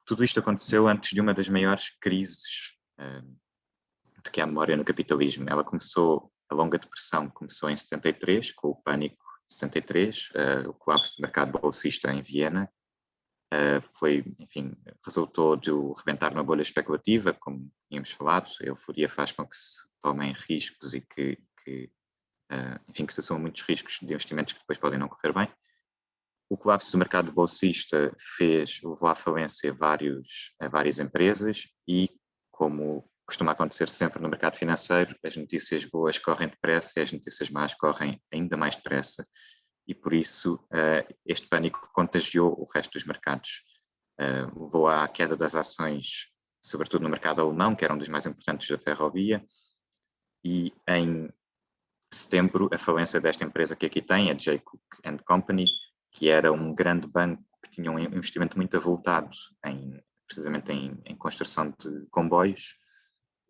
Tudo isto aconteceu antes de uma das maiores crises de que há memória no capitalismo. Ela começou, a longa depressão começou em 73, com o pânico de 73, o colapso do mercado bolsista em Viena. Resultou do rebentar uma bolha especulativa, como tínhamos falado. A euforia faz com que se tomem riscos e que se assumam muitos riscos de investimentos que depois podem não correr bem. O colapso do mercado bolsista levou à falência várias empresas e, como costuma acontecer sempre no mercado financeiro, as notícias boas correm depressa e as notícias más correm ainda mais depressa. E por isso este pânico contagiou o resto dos mercados. Levou à queda das ações, sobretudo no mercado alemão, que era um dos mais importantes da ferrovia, e em setembro a falência desta empresa que aqui tem, a Jay Cooke & Company, que era um grande banco que tinha um investimento muito avultado precisamente em construção de comboios,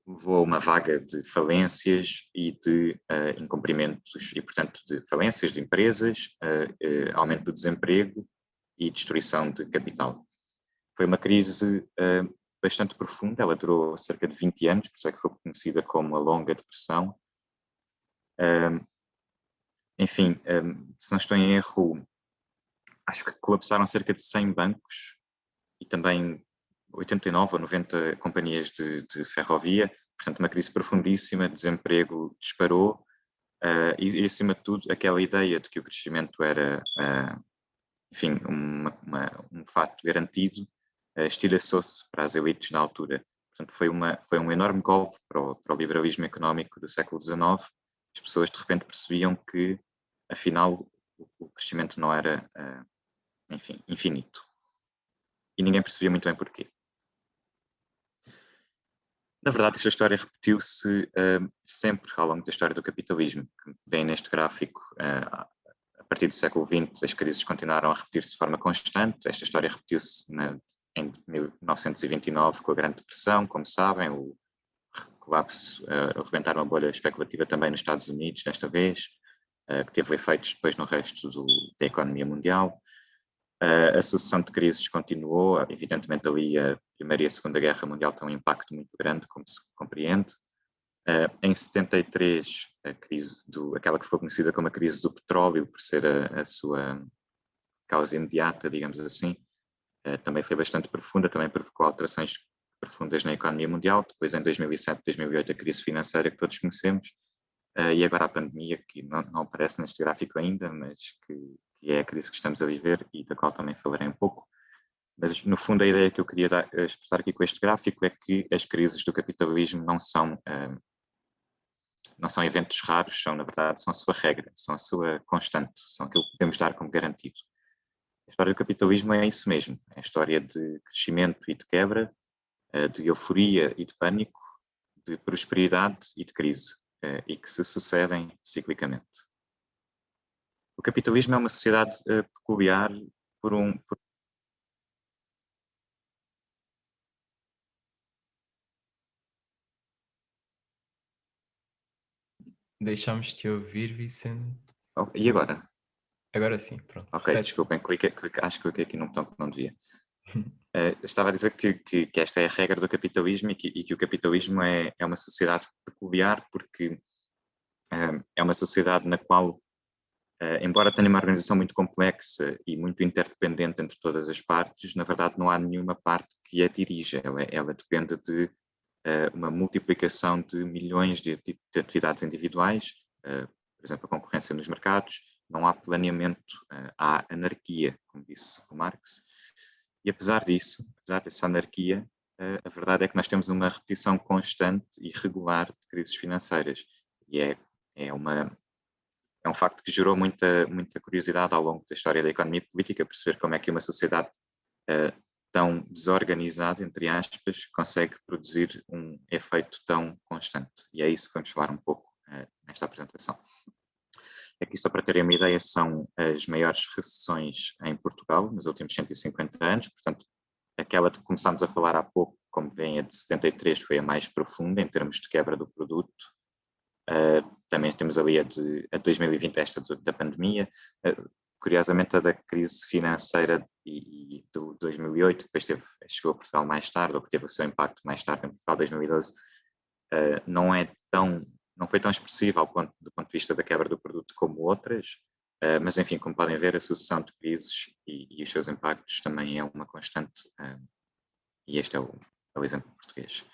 levou a uma vaga de falências e de incumprimentos, e portanto de falências de empresas, aumento do desemprego e destruição de capital. Foi uma crise bastante profunda, ela durou cerca de 20 anos, por isso é que foi conhecida como a Longa Depressão. Se não estou em erro, acho que colapsaram cerca de 100 bancos e também 89 ou 90 companhias de ferrovia, portanto uma crise profundíssima, desemprego disparou e acima de tudo aquela ideia de que o crescimento era um fato garantido estilhaçou-se para as elites na altura. Portanto foi um enorme golpe para o liberalismo económico do século XIX. As pessoas de repente percebiam que afinal o crescimento não era infinito. E ninguém percebia muito bem porquê. Na verdade, esta história repetiu-se sempre ao longo da história do capitalismo. Vem neste gráfico, a partir do século XX, as crises continuaram a repetir-se de forma constante. Esta história repetiu-se em 1929 com a Grande Depressão, como sabem, o colapso, rebentar uma bolha especulativa também nos Estados Unidos, desta vez, que teve efeitos depois no resto da economia mundial. A sucessão de crises continuou, evidentemente ali a Primeira e a Segunda Guerra Mundial têm um impacto muito grande, como se compreende. Em 73, a crise aquela que foi conhecida como a crise do petróleo, por ser a sua causa imediata, digamos assim, também foi bastante profunda, também provocou alterações profundas na economia mundial. Depois, em 2007, 2008, a crise financeira que todos conhecemos, e agora a pandemia, que não aparece neste gráfico ainda, mas que é a crise que estamos a viver e da qual também falarei um pouco. Mas, no fundo, a ideia que eu queria expressar aqui com este gráfico é que as crises do capitalismo não são eventos raros, na verdade, são a sua regra, são a sua constante, são aquilo que podemos dar como garantido. A história do capitalismo é isso mesmo, é a história de crescimento e de quebra, de euforia e de pânico, de prosperidade e de crise, e que se sucedem ciclicamente. O capitalismo é uma sociedade peculiar por Deixámos-te ouvir, Vicente. Oh, e agora? Agora sim, pronto. Ok, Repete. desculpem, acho que cliquei aqui num botão que não devia. Estava a dizer que esta é a regra do capitalismo e que o capitalismo é uma sociedade peculiar porque é uma sociedade na qual, embora tenha uma organização muito complexa e muito interdependente entre todas as partes, na verdade não há nenhuma parte que a dirija. Ela depende de uma multiplicação de milhões de atividades individuais, por exemplo, a concorrência nos mercados, não há planeamento, há anarquia, como disse o Marx. E apesar disso, apesar dessa anarquia, a verdade é que nós temos uma repetição constante e regular de crises financeiras. E é um facto que gerou muita curiosidade ao longo da história da economia política, perceber como é que uma sociedade tão desorganizada, entre aspas, consegue produzir um efeito tão constante. E é isso que vamos falar um pouco nesta apresentação. Aqui, só para terem uma ideia, são as maiores recessões em Portugal nos últimos 150 anos, portanto, aquela de que começámos a falar há pouco, como veem, a de 73 foi a mais profunda em termos de quebra do produto. Também temos ali a de 2020, esta da pandemia. Curiosamente, a da crise financeira e do 2008, depois chegou a Portugal mais tarde, ou que teve o seu impacto mais tarde em Portugal, 2012, não foi tão expressiva do ponto de vista da quebra do produto como outras, mas enfim, como podem ver, a sucessão de crises e os seus impactos também é uma constante, e este é o exemplo português.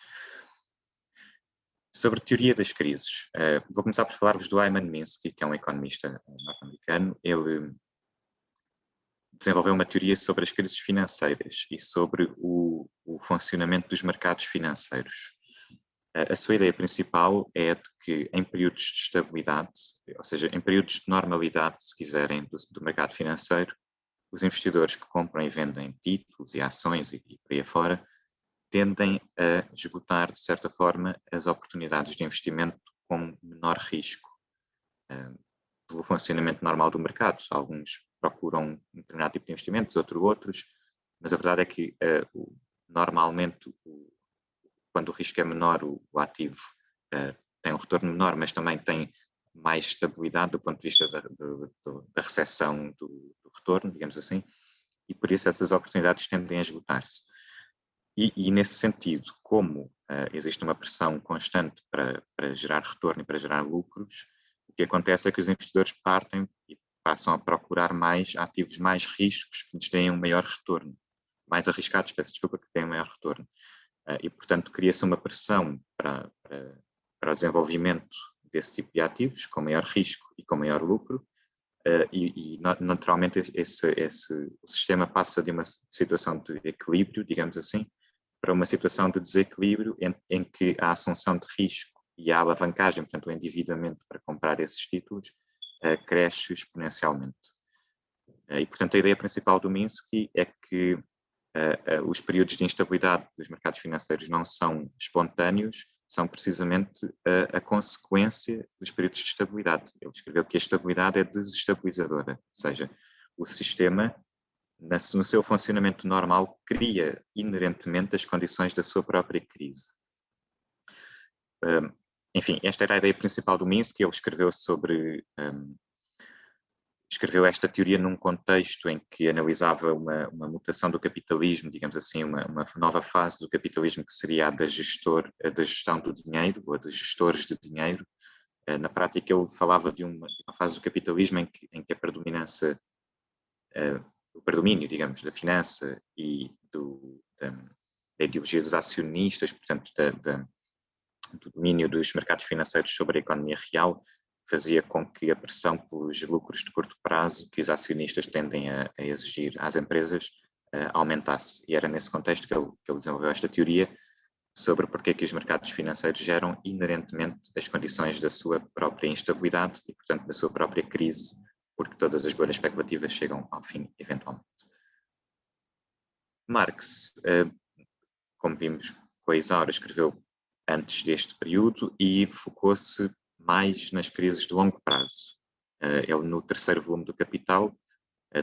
Sobre a teoria das crises, vou começar por falar-vos do Hyman Minsky, que é um economista norte-americano. Ele desenvolveu uma teoria sobre as crises financeiras e sobre o funcionamento dos mercados financeiros. A sua ideia principal é de que em períodos de estabilidade, ou seja, em períodos de normalidade, se quiserem, do mercado financeiro, os investidores que compram e vendem títulos e ações e por aí afora, tendem a esgotar, de certa forma, as oportunidades de investimento com menor risco, pelo funcionamento normal do mercado. Alguns procuram um determinado tipo de investimentos, outros, mas a verdade é que normalmente, quando o risco é menor, o ativo tem um retorno menor, mas também tem mais estabilidade do ponto de vista da recessão do retorno, digamos assim, e por isso essas oportunidades tendem a esgotar-se. E nesse sentido, como existe uma pressão constante para gerar retorno e para gerar lucros, o que acontece é que os investidores partem e passam a procurar mais ativos mais riscos que lhes deem um maior retorno, mais arriscados, peço desculpa, que deem um maior retorno. E, portanto, cria-se uma pressão para o desenvolvimento desse tipo de ativos, com maior risco e com maior lucro, e naturalmente o sistema passa de uma situação de equilíbrio, digamos assim, para uma situação de desequilíbrio em que a assunção de risco e a alavancagem, portanto o endividamento para comprar esses títulos, cresce exponencialmente. E portanto a ideia principal do Minsky é que os períodos de instabilidade dos mercados financeiros não são espontâneos, são precisamente a consequência dos períodos de estabilidade. Ele escreveu que a estabilidade é desestabilizadora, ou seja, o sistema, no seu funcionamento normal, cria inerentemente as condições da sua própria crise. Enfim, esta era a ideia principal do Minsky. Ele escreveu esta teoria num contexto em que analisava uma mutação do capitalismo, digamos assim, uma nova fase do capitalismo, que seria a da gestão do dinheiro, ou a de gestores de dinheiro. Na prática, ele falava de uma fase do capitalismo em que a predominância, o predomínio, digamos, da finança e da ideologia dos acionistas, portanto, do domínio dos mercados financeiros sobre a economia real, fazia com que a pressão pelos lucros de curto prazo que os acionistas tendem a exigir às empresas aumentasse. E era nesse contexto que ele desenvolveu esta teoria sobre porque é que os mercados financeiros geram inerentemente as condições da sua própria instabilidade e, portanto, da sua própria crise, porque todas as bolhas especulativas chegam ao fim, eventualmente. Marx, como vimos com a Isaura, escreveu antes deste período e focou-se mais nas crises de longo prazo. Ele, no terceiro volume do Capital,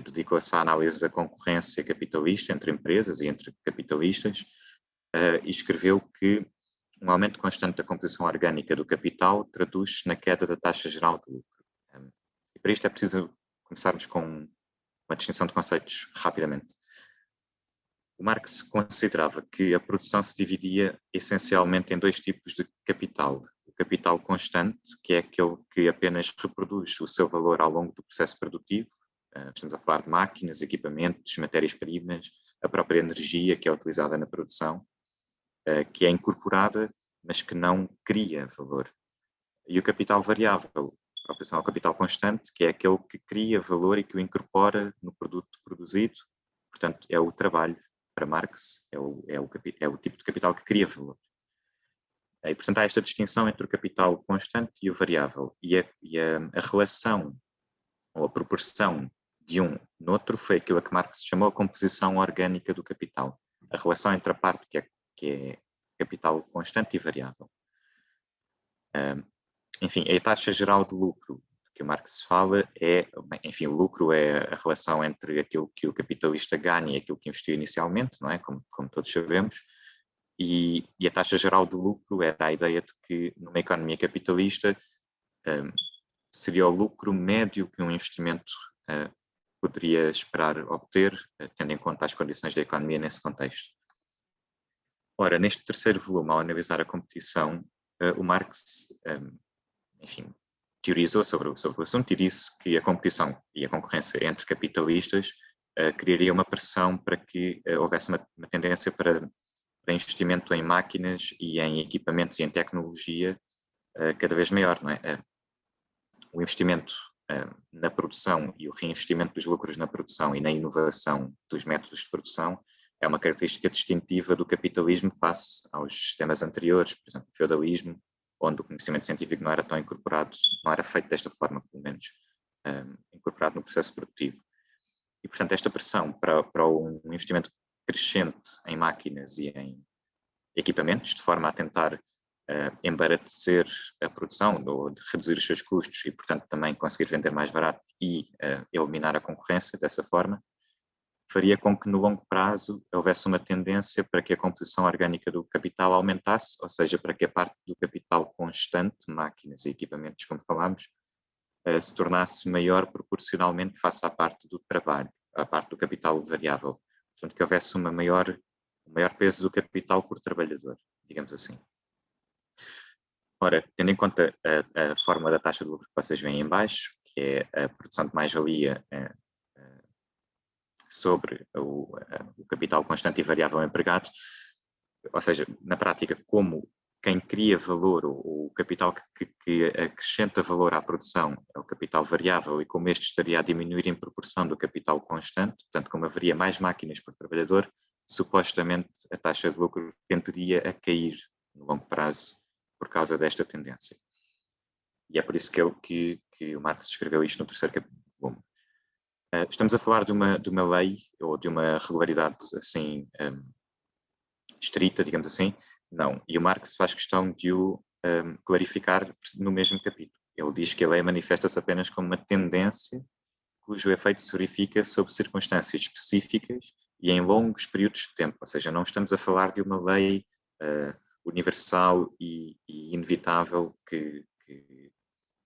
dedicou-se à análise da concorrência capitalista entre empresas e entre capitalistas, e escreveu que um aumento constante da composição orgânica do capital traduz-se na queda da taxa geral de lucro. E para isto é preciso começarmos com uma distinção de conceitos rapidamente. O Marx considerava que a produção se dividia essencialmente em dois tipos de capital. O capital constante, que é aquele que apenas reproduz o seu valor ao longo do processo produtivo. Estamos a falar de máquinas, equipamentos, matérias-primas, a própria energia que é utilizada na produção, que é incorporada, mas que não cria valor. E o capital variável, a oposição ao capital constante, que é aquele que cria valor e que o incorpora no produto produzido. Portanto, é o trabalho, para Marx, é o tipo de capital que cria valor. E, portanto, há esta distinção entre o capital constante e o variável. E a relação, ou a proporção de um no outro, foi aquilo a que Marx chamou a composição orgânica do capital. A relação entre a parte que é capital constante e variável. Enfim, a taxa geral de lucro que o Marx fala enfim, o lucro é a relação entre aquilo que o capitalista ganha e aquilo que investiu inicialmente, não é? Como todos sabemos, e a taxa geral de lucro era a ideia de que numa economia capitalista seria o lucro médio que um investimento poderia esperar obter, tendo em conta as condições da economia nesse contexto. Ora, neste terceiro volume, ao analisar a competição, o Marx, enfim, teorizou sobre o assunto e disse que a competição e a concorrência entre capitalistas criaria uma pressão para que houvesse uma tendência para investimento em máquinas e em equipamentos e em tecnologia cada vez maior, não é? O investimento na produção e o reinvestimento dos lucros na produção e na inovação dos métodos de produção é uma característica distintiva do capitalismo face aos sistemas anteriores, por exemplo, o feudalismo, onde o conhecimento científico não era tão incorporado, não era feito desta forma, pelo menos, incorporado no processo produtivo. E, portanto, esta pressão para um investimento crescente em máquinas e em equipamentos, de forma a tentar embaratecer a produção, ou de reduzir os seus custos e, portanto, também conseguir vender mais barato e eliminar a concorrência dessa forma, faria com que no longo prazo houvesse uma tendência para que a composição orgânica do capital aumentasse, ou seja, para que a parte do capital constante, máquinas e equipamentos, como falámos, se tornasse maior proporcionalmente face à parte do trabalho, à parte do capital variável. Portanto, que houvesse um maior peso do capital por trabalhador, digamos assim. Ora, tendo em conta a fórmula da taxa de lucro que vocês veem em baixo, que é a produção de mais-valia sobre o capital constante e variável empregado, ou seja, na prática, como quem cria valor, ou o capital que acrescenta valor à produção é o capital variável, e como este estaria a diminuir em proporção do capital constante, portanto, como haveria mais máquinas por trabalhador, supostamente a taxa de lucro tenderia a cair no longo prazo por causa desta tendência. E é por isso que o Marx escreveu isto no terceiro volume. Estamos a falar de uma lei ou de uma regularidade assim estrita, digamos assim? Não. E o Marx faz questão de o clarificar no mesmo capítulo. Ele diz que a lei manifesta-se apenas como uma tendência cujo efeito se verifica sob circunstâncias específicas e em longos períodos de tempo. Ou seja, não estamos a falar de uma lei universal e inevitável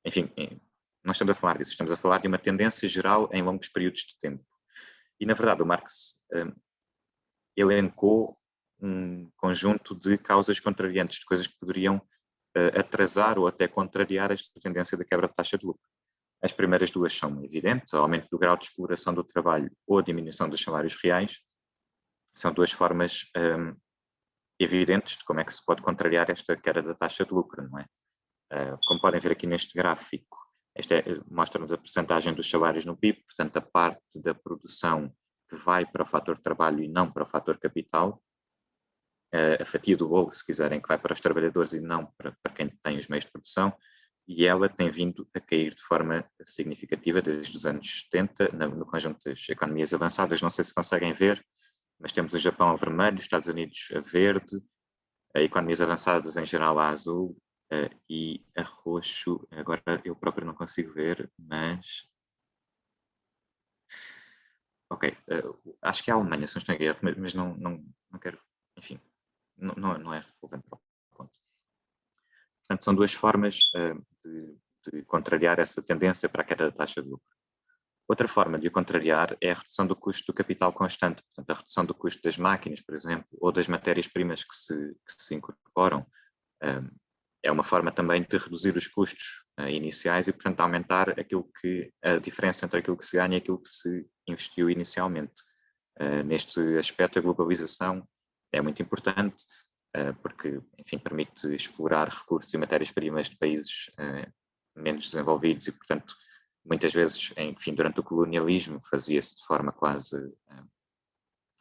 enfim, não estamos a falar disso, estamos a falar de uma tendência geral em longos períodos de tempo. E, na verdade, o Marx elencou um conjunto de causas contrariantes, de coisas que poderiam atrasar ou até contrariar esta tendência da quebra de taxa de lucro. As primeiras duas são evidentes: o aumento do grau de exploração do trabalho ou a diminuição dos salários reais. São duas formas evidentes de como é que se pode contrariar esta queda da taxa de lucro, não é? Como podem ver aqui neste gráfico, mostra-nos a percentagem dos salários no PIB, portanto a parte da produção que vai para o fator trabalho e não para o fator capital, a fatia do bolo, se quiserem, que vai para os trabalhadores e não para quem tem os meios de produção, e ela tem vindo a cair de forma significativa desde os anos 70, no conjunto das economias avançadas. Não sei se conseguem ver, mas temos o Japão a vermelho, os Estados Unidos a verde, economias avançadas em geral a azul, e a roxo. Agora eu próprio não consigo ver, mas... Ok, acho que é a Alemanha, se não estou em erro, mas não quero... Enfim, não é relevante para o ponto. Portanto, são duas formas de contrariar essa tendência para a queda da taxa de lucro. Outra forma de o contrariar é a redução do custo do capital constante, portanto, a redução do custo das máquinas, por exemplo, ou das matérias-primas que se incorporam. É uma forma também de reduzir os custos iniciais e, portanto, aumentar a diferença entre aquilo que se ganha e aquilo que se investiu inicialmente. Neste aspecto, a globalização é muito importante, porque, enfim, permite explorar recursos e matérias-primas de países menos desenvolvidos e, portanto, muitas vezes, enfim, durante o colonialismo fazia-se de forma quase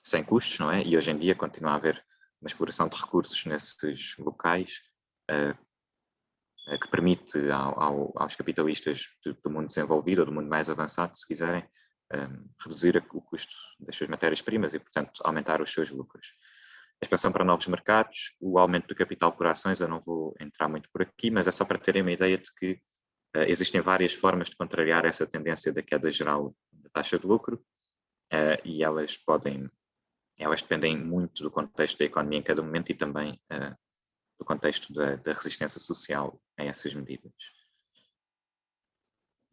sem custos, não é? E hoje em dia continua a haver uma exploração de recursos nesses locais que permite aos capitalistas do mundo desenvolvido ou do mundo mais avançado, se quiserem, reduzir o custo das suas matérias-primas e, portanto, aumentar os seus lucros. A expansão para novos mercados, o aumento do capital por ações, eu não vou entrar muito por aqui, mas é só para terem uma ideia de que existem várias formas de contrariar essa tendência da queda geral da taxa de lucro e elas dependem muito do contexto da economia em cada momento e também do contexto da resistência social a essas medidas.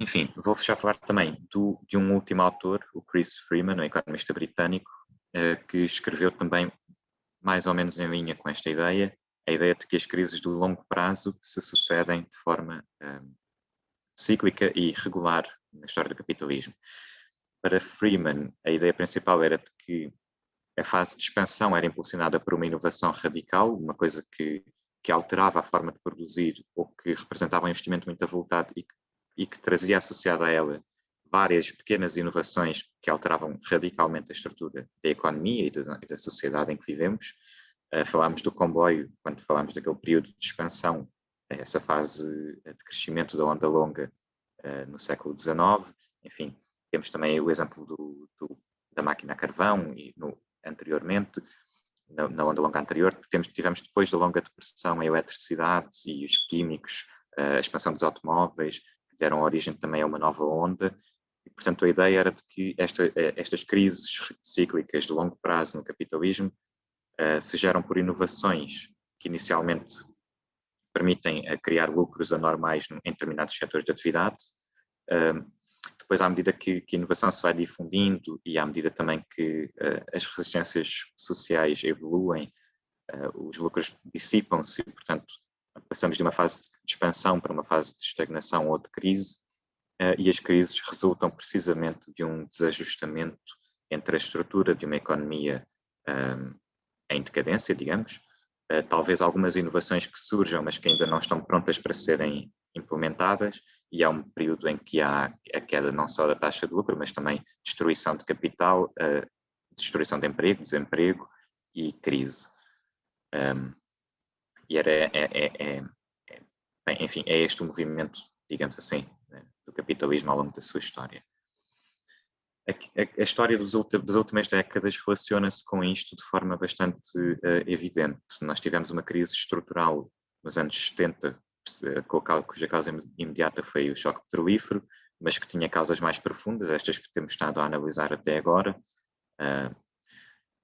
Enfim, vou já falar também de um último autor, o Chris Freeman, um economista britânico, que escreveu também mais ou menos em linha com esta ideia, a ideia de que as crises de longo prazo se sucedem de forma cíclica e regular na história do capitalismo. Para Freeman, a ideia principal era de que a fase de expansão era impulsionada por uma inovação radical, uma coisa que alterava a forma de produzir ou que representava um investimento muito avultado e que trazia associada a ela várias pequenas inovações que alteravam radicalmente a estrutura da economia e da sociedade em que vivemos. Falámos do comboio, quando falámos daquele período de expansão, essa fase de crescimento da onda longa no século XIX. Enfim, temos também o exemplo da máquina a carvão e anteriormente, na onda longa anterior, tivemos depois da longa depressão a eletricidade e os químicos, a expansão dos automóveis, que deram origem também a uma nova onda, e portanto a ideia era de que estas crises cíclicas de longo prazo no capitalismo se geram por inovações que inicialmente permitem criar lucros anormais em determinados setores de atividade. Depois, à medida que a inovação se vai difundindo e à medida também que as resistências sociais evoluem, os lucros dissipam-se e, portanto, passamos de uma fase de expansão para uma fase de estagnação ou de crise, e as crises resultam precisamente de um desajustamento entre a estrutura de uma economia em decadência, digamos, talvez algumas inovações que surjam, mas que ainda não estão prontas para serem implementadas, e há um período em que há a queda não só da taxa de lucro, mas também destruição de capital, destruição de emprego, desemprego e crise. E enfim, é este o movimento, digamos assim, do capitalismo ao longo da sua história. A história das últimas décadas relaciona-se com isto de forma bastante evidente. Nós tivemos uma crise estrutural nos anos 70, cuja causa imediata foi o choque petrolífero, mas que tinha causas mais profundas, estas que temos estado a analisar até agora.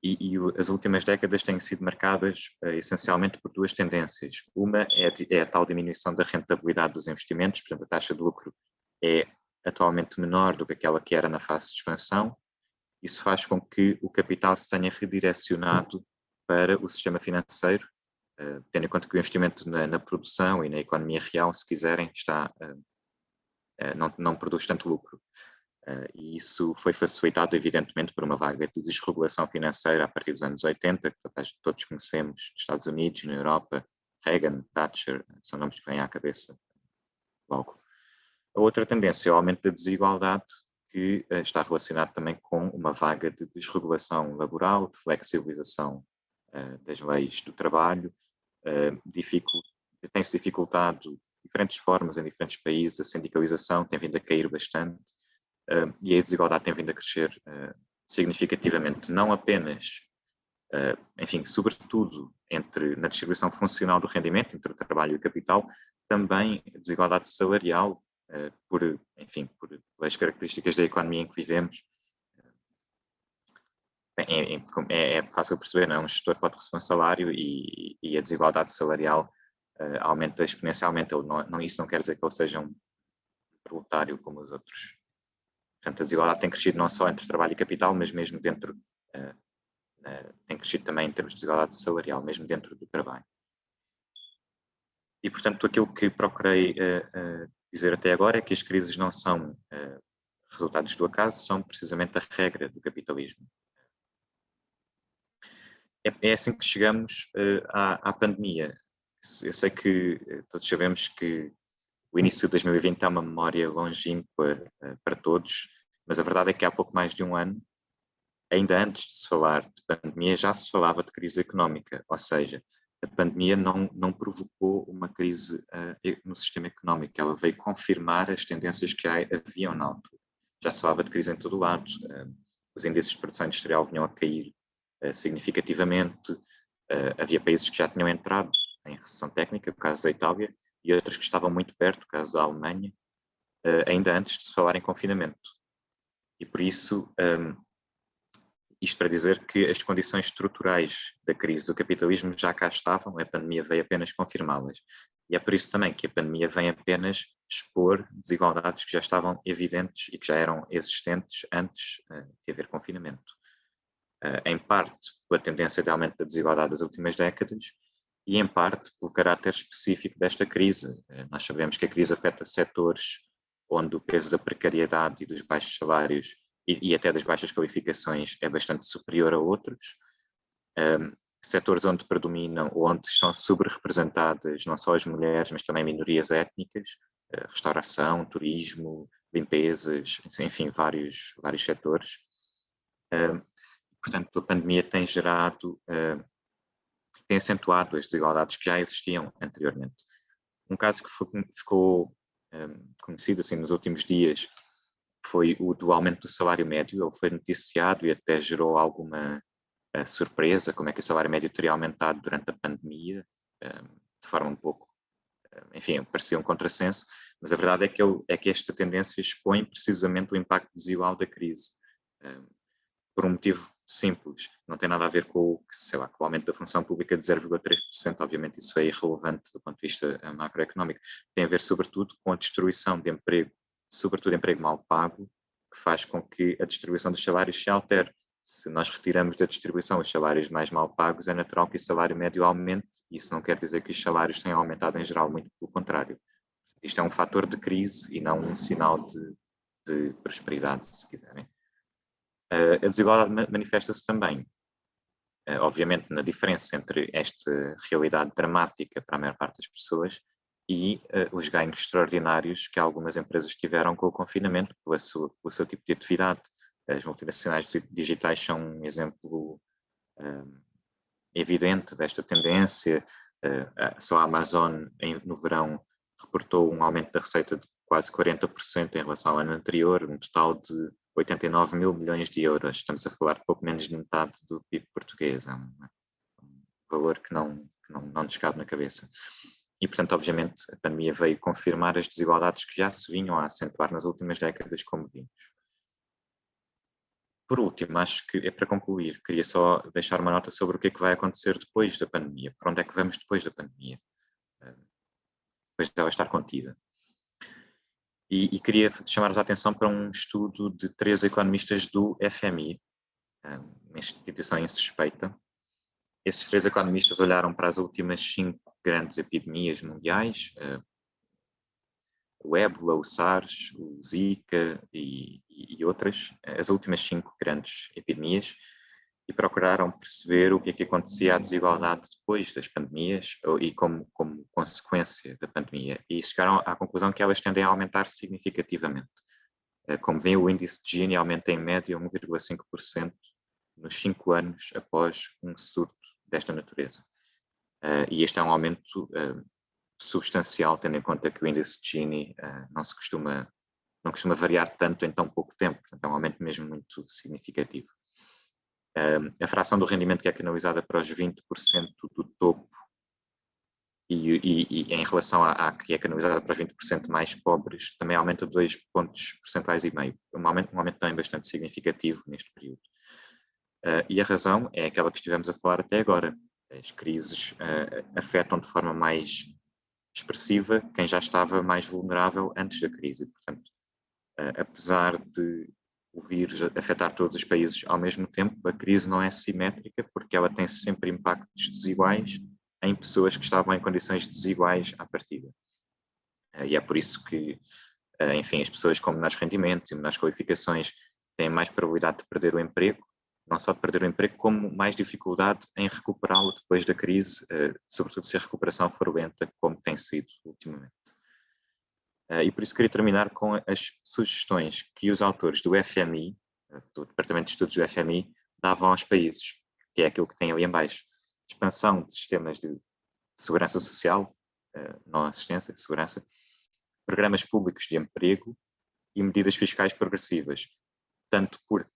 E as últimas décadas têm sido marcadas essencialmente por duas tendências. Uma é a tal diminuição da rentabilidade dos investimentos, portanto a taxa de lucro é atualmente menor do que aquela que era na fase de expansão. Isso faz com que o capital se tenha redirecionado para o sistema financeiro, tendo em conta que o investimento na produção e na economia real, se quiserem, não produz tanto lucro. E isso foi facilitado, evidentemente, por uma vaga de desregulação financeira a partir dos anos 80, que todos conhecemos, nos Estados Unidos, na Europa, Reagan, Thatcher, são nomes que vêm à cabeça logo. A outra tendência é o aumento da desigualdade, que está relacionado também com uma vaga de desregulação laboral, de flexibilização das leis do trabalho. Tem-se dificultado diferentes formas em diferentes países, a sindicalização tem vindo a cair bastante e a desigualdade tem vindo a crescer significativamente, não apenas, enfim, sobretudo na distribuição funcional do rendimento entre o trabalho e o capital, também a desigualdade salarial, pelas características da economia em que vivemos. É fácil perceber, não é? Um gestor pode receber um salário e a desigualdade salarial aumenta exponencialmente. Isso não quer dizer que ele seja um proletário como os outros. Portanto, a desigualdade tem crescido não só entre trabalho e capital, mas mesmo dentro, tem crescido também em termos de desigualdade salarial, mesmo dentro do trabalho. E, portanto, aquilo que procurei dizer até agora é que as crises não são resultados do acaso, são precisamente a regra do capitalismo. É assim que chegamos à pandemia. Eu sei que todos sabemos que o início de 2020 é uma memória longínqua para todos, mas a verdade é que há pouco mais de um ano, ainda antes de se falar de pandemia, já se falava de crise económica, ou seja, a pandemia não provocou uma crise no sistema económico, ela veio confirmar as tendências que haviam na altura. Já se falava de crise em todo o lado, os índices de produção industrial vinham a cair significativamente, havia países que já tinham entrado em recessão técnica, o caso da Itália, e outros que estavam muito perto, o caso da Alemanha, ainda antes de se falar em confinamento. E por isso, isto para dizer que as condições estruturais da crise do capitalismo já cá estavam, a pandemia veio apenas confirmá-las. E é por isso também que a pandemia vem apenas expor desigualdades que já estavam evidentes e que já eram existentes antes de haver confinamento. Em parte pela tendência de aumento da desigualdade das últimas décadas e em parte pelo caráter específico desta crise. Nós sabemos que a crise afeta setores onde o peso da precariedade e dos baixos salários e até das baixas qualificações é bastante superior a outros. Setores onde predominam ou onde estão sobre-representadas não só as mulheres, mas também minorias étnicas, restauração, turismo, limpezas, enfim, vários setores. Portanto, a pandemia tem acentuado as desigualdades que já existiam anteriormente. Um caso que ficou conhecido assim, nos últimos dias foi o do aumento do salário médio. Ele foi noticiado e até gerou alguma surpresa, como é que o salário médio teria aumentado durante a pandemia, de forma um pouco, enfim, parecia um contrassenso, mas a verdade é que esta tendência expõe precisamente o impacto desigual da crise. Por um motivo simples, não tem nada a ver com o aumento da função pública de 0,3%, obviamente isso é irrelevante do ponto de vista macroeconómico, tem a ver sobretudo com a destruição de emprego, sobretudo emprego mal pago, que faz com que a distribuição dos salários se altere. Se nós retiramos da distribuição os salários mais mal pagos, é natural que o salário médio aumente, e isso não quer dizer que os salários tenham aumentado em geral, muito pelo contrário. Isto é um fator de crise e não um sinal de prosperidade, se quiserem. A desigualdade manifesta-se também, obviamente, na diferença entre esta realidade dramática para a maior parte das pessoas e os ganhos extraordinários que algumas empresas tiveram com o confinamento pelo seu tipo de atividade. As multinacionais digitais são um exemplo evidente desta tendência. Só a Amazon, no verão, reportou um aumento da receita de quase 40% em relação ao ano anterior, um total de 89 mil milhões de euros. Estamos a falar de pouco menos de metade do PIB português. É um valor que não nos cabe na cabeça. E, portanto, obviamente, a pandemia veio confirmar as desigualdades que já se vinham a acentuar nas últimas décadas, como vimos. Por último, acho que é para concluir, queria só deixar uma nota sobre o que é que vai acontecer depois da pandemia. Para onde é que vamos depois da pandemia? Depois dela estar contida. E queria chamar-vos a atenção para um estudo de 3 economistas do FMI, uma instituição insuspeita. Esses 3 economistas olharam para as últimas 5 grandes epidemias mundiais, o ébola, o SARS, o Zika e outras, as últimas 5 grandes epidemias, e procuraram perceber o que é que acontecia à desigualdade depois das pandemias e como consequência da pandemia. E chegaram à conclusão que elas tendem a aumentar significativamente. Como vêem, o índice de Gini aumenta em média 1,5% nos 5 anos após um surto desta natureza. E este é um aumento substancial, tendo em conta que o índice de Gini não costuma variar tanto em tão pouco tempo. Portanto, é um aumento mesmo muito significativo. A fração do rendimento que é canalizada para os 20% do topo e em relação à que é canalizada para os 20% mais pobres também aumenta 2 pontos percentuais e meio. Um aumento também bastante significativo neste período. E a razão é aquela que estivemos a falar até agora. As crises afetam de forma mais expressiva quem já estava mais vulnerável antes da crise. Portanto, apesar de o vírus afetar todos os países ao mesmo tempo, a crise não é simétrica porque ela tem sempre impactos desiguais em pessoas que estavam em condições desiguais à partida. E é por isso que, enfim, as pessoas com menores rendimentos e menores qualificações têm mais probabilidade de perder o emprego, não só de perder o emprego, como mais dificuldade em recuperá-lo depois da crise, sobretudo se a recuperação for lenta, como tem sido ultimamente. E por isso queria terminar com as sugestões que os autores do FMI, do Departamento de Estudos do FMI, davam aos países, que é aquilo que tem ali em baixo. Expansão de sistemas de segurança social, não assistência, segurança, programas públicos de emprego e medidas fiscais progressivas, tanto porque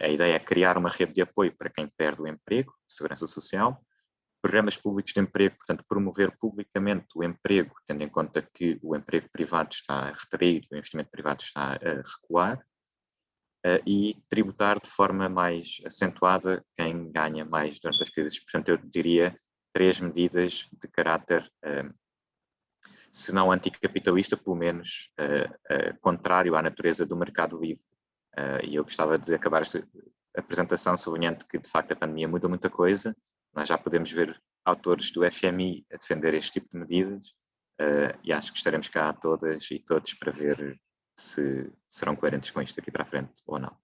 a ideia é criar uma rede de apoio para quem perde o emprego, segurança social, programas públicos de emprego, portanto, promover publicamente o emprego, tendo em conta que o emprego privado está a retrair, o investimento privado está a recuar, e tributar de forma mais acentuada quem ganha mais durante as crises. Portanto, eu diria 3 medidas de caráter, se não anticapitalista, pelo menos contrário à natureza do mercado livre. E eu gostava de acabar esta apresentação sublinhando que, de facto, a pandemia muda muita coisa. Nós já podemos ver autores do FMI a defender este tipo de medidas, e acho que estaremos cá todas e todos para ver se serão coerentes com isto daqui para a frente ou não.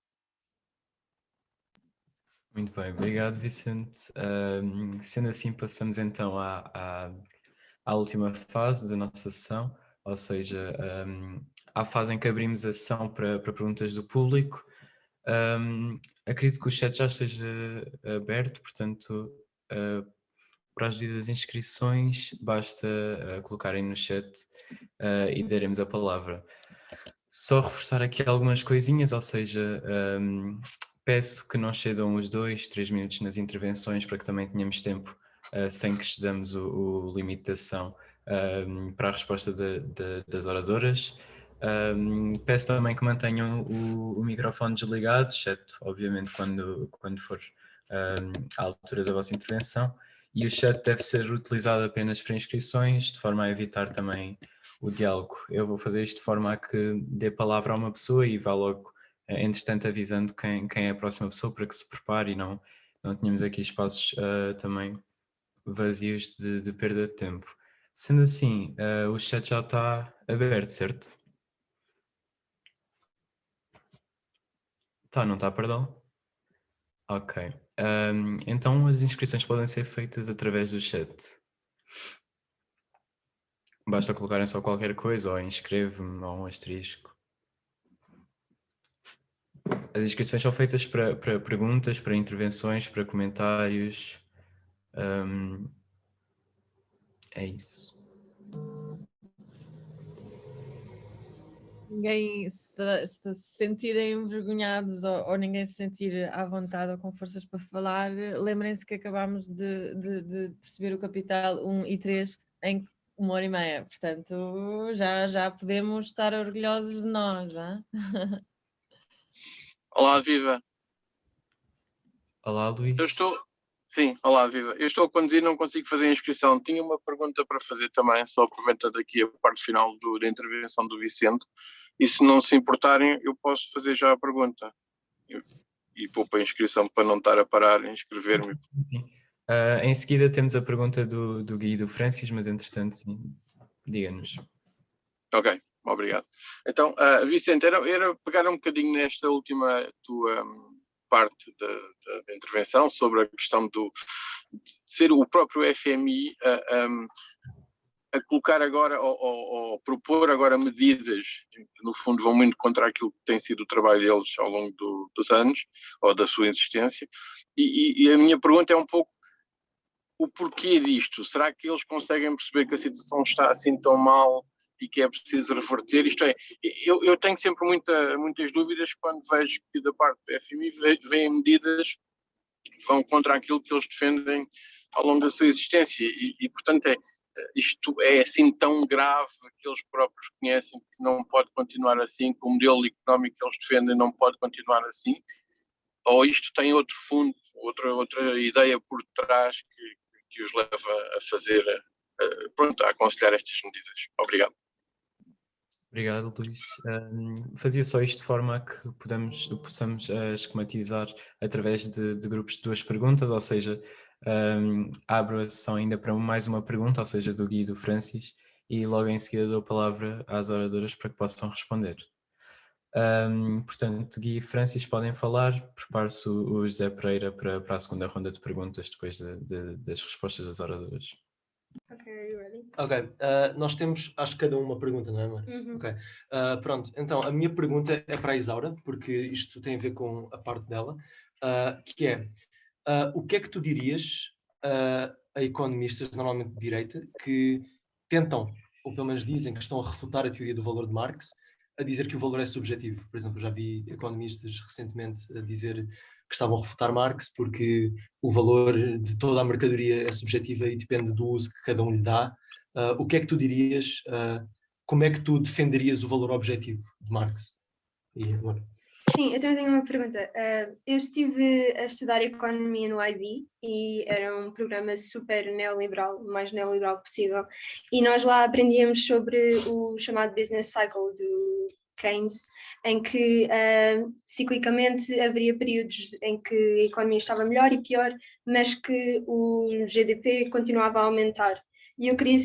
Muito bem, obrigado, Vicente. Sendo assim, passamos então à última fase da nossa sessão, ou seja, à fase em que abrimos a sessão para perguntas do público. Acredito que o chat já esteja aberto, portanto, para as devidas inscrições, basta colocarem no chat e daremos a palavra. Só reforçar aqui algumas coisinhas, ou seja, peço que não cedam os 2, 3 minutos nas intervenções para que também tenhamos tempo, sem que excedamos o limite da sessão, para a resposta das oradoras. Peço também que mantenham o microfone desligado, exceto, obviamente, quando for à altura da vossa intervenção, e o chat deve ser utilizado apenas para inscrições, de forma a evitar também o diálogo. Eu vou fazer isto de forma a que dê palavra a uma pessoa e vá logo, entretanto, avisando quem é a próxima pessoa para que se prepare e não tenhamos aqui espaços também vazios de perda de tempo. Sendo assim, o chat já está aberto, certo? Não está, perdão? Ok. Então as inscrições podem ser feitas através do chat. Basta colocarem só qualquer coisa, ou inscreve-me, ou um asterisco. As inscrições são feitas para perguntas, para intervenções, para comentários. É isso. Ninguém se sentirem envergonhados ou ninguém se sentir à vontade ou com forças para falar, lembrem-se que acabámos de perceber o Capital 1 e 3 em 1h30, portanto já podemos estar orgulhosos de nós, não? Olá, Viva. Olá, Luís. Sim, olá, Viva. Eu estou a conduzir, não consigo fazer a inscrição. Tinha uma pergunta para fazer também, só aproveitando aqui a parte final da intervenção do Vicente. E se não se importarem, eu posso fazer já a pergunta. E pôr para a inscrição para não estar a parar em inscrever-me. Em seguida temos a pergunta do Gui e do Francis, mas entretanto, diga-nos. Ok, obrigado. Então, Vicente, era pegar um bocadinho nesta última tua parte da intervenção sobre a questão de ser o próprio FMI a colocar agora ou propor agora medidas que no fundo vão muito contra aquilo que tem sido o trabalho deles ao longo dos anos ou da sua existência, e a minha pergunta é um pouco o porquê disto. Será que eles conseguem perceber que a situação está assim tão mal e que é preciso reverter? Isto é, eu tenho sempre muitas dúvidas quando vejo que da parte do FMI vêm medidas que vão contra aquilo que eles defendem ao longo da sua existência e portanto, isto é assim tão grave que eles próprios conhecem que não pode continuar assim, que o modelo económico que eles defendem não pode continuar assim, ou isto tem outro fundo, outra ideia por trás que os leva a fazer pronto, a aconselhar estas medidas. Obrigado. Obrigado, Luís. Fazia só isto de forma a que possamos esquematizar através de grupos de 2 perguntas, ou seja, abro a sessão ainda para mais uma pergunta, ou seja, do Gui e do Francis, e logo em seguida dou a palavra às oradoras para que possam responder. Portanto, Gui e Francis podem falar, prepare-se o José Pereira para a segunda ronda de perguntas depois das respostas das oradoras. Ok, are you ready? Ok, nós temos, acho que cada uma pergunta, não é, Mari? Uhum. Ok, pronto, então a minha pergunta é para a Isaura, porque isto tem a ver com a parte dela, que é, o que é que tu dirias a economistas, normalmente de direita, que tentam, ou pelo menos dizem que estão a refutar a teoria do valor de Marx, a dizer que o valor é subjetivo? Por exemplo, já vi economistas recentemente a dizer que estavam a refutar Marx porque o valor de toda a mercadoria é subjetiva e depende do uso que cada um lhe dá. O que é que tu dirias? Como é que tu defenderias o valor objetivo de Marx? E agora? Sim, eu também tenho uma pergunta. Eu estive a estudar economia no IB e era um programa super neoliberal, o mais neoliberal possível, e nós lá aprendíamos sobre o chamado business cycle do Keynes, em que ciclicamente haveria períodos em que a economia estava melhor e pior, mas que o GDP continuava a aumentar. E eu queria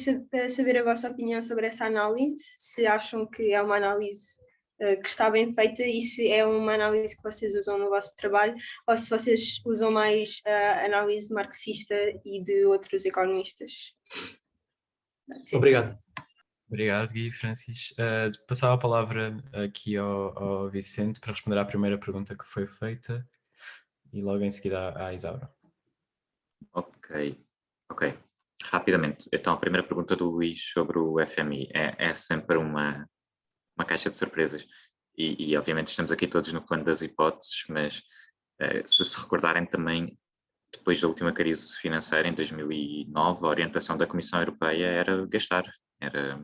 saber a vossa opinião sobre essa análise, se acham que é uma análise que está bem feita e se é uma análise que vocês usam no vosso trabalho ou se vocês usam mais a análise marxista e de outros economistas. Obrigado. Obrigado, Gui e Francis. Passava a palavra aqui ao Vicente para responder à primeira pergunta que foi feita e logo em seguida à Isaura. Ok. Rapidamente. Então, a primeira pergunta do Luís sobre o FMI é sempre uma caixa de surpresas. E obviamente estamos aqui todos no plano das hipóteses, mas se recordarem também, depois da última crise financeira, em 2009, a orientação da Comissão Europeia era gastar.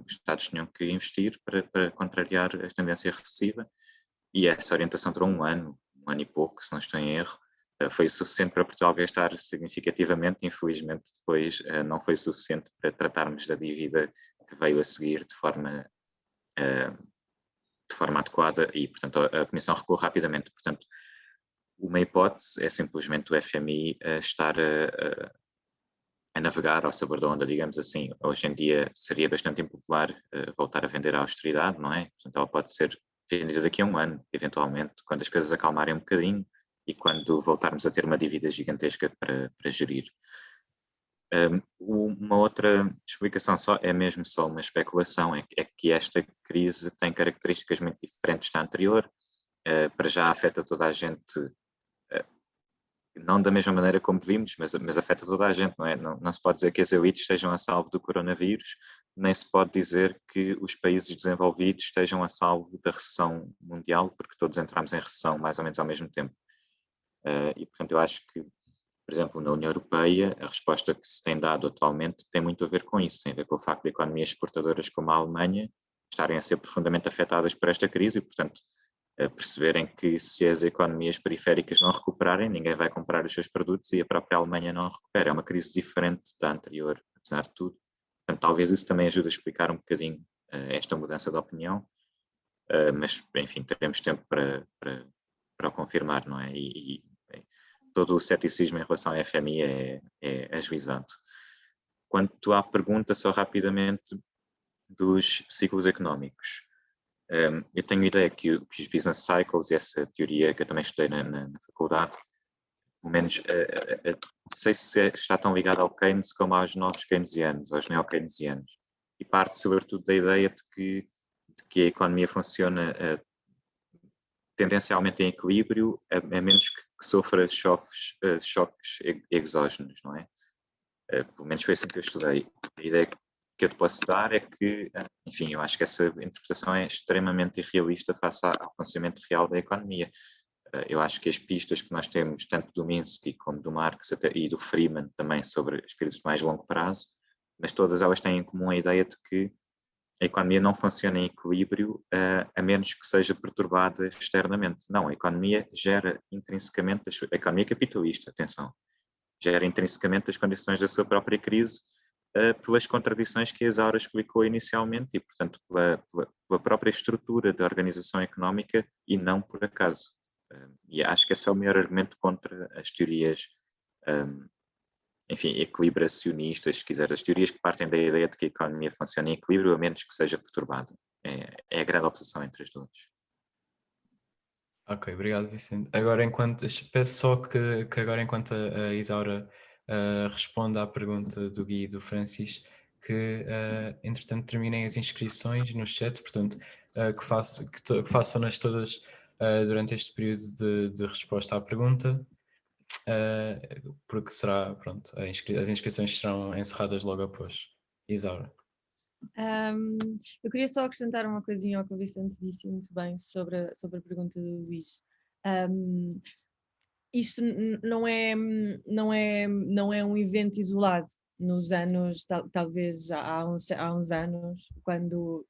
Os Estados tinham que investir para contrariar a tendência recessiva, e essa orientação durou um ano e pouco, se não estou em erro. Foi o suficiente para Portugal gastar significativamente, infelizmente depois não foi suficiente para tratarmos da dívida que veio a seguir de forma adequada e, portanto, a Comissão recuou rapidamente. Portanto, uma hipótese é simplesmente o FMI estar a navegar ao sabor da onda, digamos assim. Hoje em dia seria bastante impopular voltar a vender a austeridade, não é? Portanto, ela pode ser vendida daqui a um ano, eventualmente, quando as coisas acalmarem um bocadinho e quando voltarmos a ter uma dívida gigantesca para gerir. Uma outra explicação é mesmo só uma especulação, é que esta crise tem características muito diferentes da anterior. Para já afeta toda a gente, não da mesma maneira como vimos, mas afeta toda a gente, não é? Não se pode dizer que as elites estejam a salvo do coronavírus, nem se pode dizer que os países desenvolvidos estejam a salvo da recessão mundial, porque todos entramos em recessão mais ou menos ao mesmo tempo. E, portanto, eu acho que, por exemplo, na União Europeia, a resposta que se tem dado atualmente tem muito a ver com isso, tem a ver com o facto de economias exportadoras como a Alemanha estarem a ser profundamente afetadas por esta crise e, portanto, perceberem que se as economias periféricas não recuperarem, ninguém vai comprar os seus produtos e a própria Alemanha não recupera. É uma crise diferente da anterior, apesar de tudo. Portanto, talvez isso também ajude a explicar um bocadinho esta mudança de opinião, mas, enfim, teremos tempo para o confirmar, não é? E todo o ceticismo em relação à FMI é ajuizado. Quanto à pergunta, só rapidamente, dos ciclos económicos. Eu tenho a ideia que os business cycles, e essa teoria que eu também estudei na faculdade, pelo menos, não sei se está tão ligado ao Keynes como aos novos keynesianos, aos neo-keynesianos, e parte sobretudo da ideia de que a economia funciona tendencialmente em equilíbrio, a menos que sofra choques exógenos, não é? Pelo menos foi assim que eu estudei. A ideia que eu te posso dar é que, enfim, eu acho que essa interpretação é extremamente irrealista face ao funcionamento real da economia. Eu acho que as pistas que nós temos, tanto do Minsky como do Marx e do Freeman também, sobre as crises de mais longo prazo, mas todas elas têm em comum a ideia de que a economia não funciona em equilíbrio a menos que seja perturbada externamente. Não, a economia gera intrinsecamente, a economia capitalista, atenção, gera intrinsecamente as condições da sua própria crise pelas contradições que a Isaura explicou inicialmente e, portanto, pela própria estrutura da organização económica e não por acaso. E acho que esse é o maior argumento contra as teorias, enfim, equilibracionistas, se quiser, as teorias que partem da ideia de que a economia funciona em equilíbrio, a menos que seja perturbada. É a grande oposição entre as duas. Ok, obrigado, Vicente. Agora, peço só que agora, enquanto a Isaura responde à pergunta do Gui e do Francis, que entretanto terminem as inscrições no chat, portanto, que façam-nas todas durante este período de resposta à pergunta, porque será, pronto, as inscrições serão encerradas logo após. Isaura. Eu queria só acrescentar uma coisinha ao que o Vicente disse muito bem sobre a pergunta do Luís. Isto não é um evento isolado. Nos anos, talvez há uns anos, quando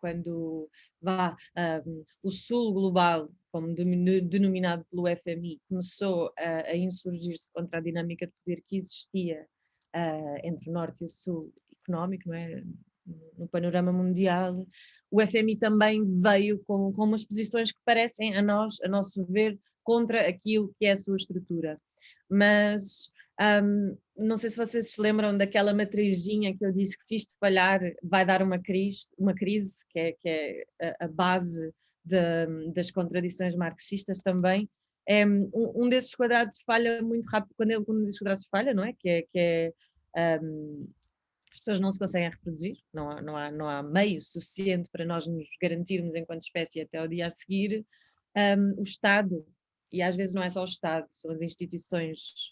o Sul global, como denominado pelo FMI, começou a insurgir-se contra a dinâmica de poder que existia entre o Norte e o Sul económico, não é? No panorama mundial, o FMI também veio com umas posições que parecem a nosso ver, contra aquilo que é a sua estrutura. Mas não sei se vocês se lembram daquela matrizinha que eu disse que se isto falhar vai dar uma crise que é a base das contradições marxistas também. Um desses quadrados falha muito rápido, quando um desses quadrados falha, não é? As pessoas não se conseguem reproduzir, não há meio suficiente para nós nos garantirmos enquanto espécie até ao dia a seguir. O Estado, e às vezes não é só o Estado, são as instituições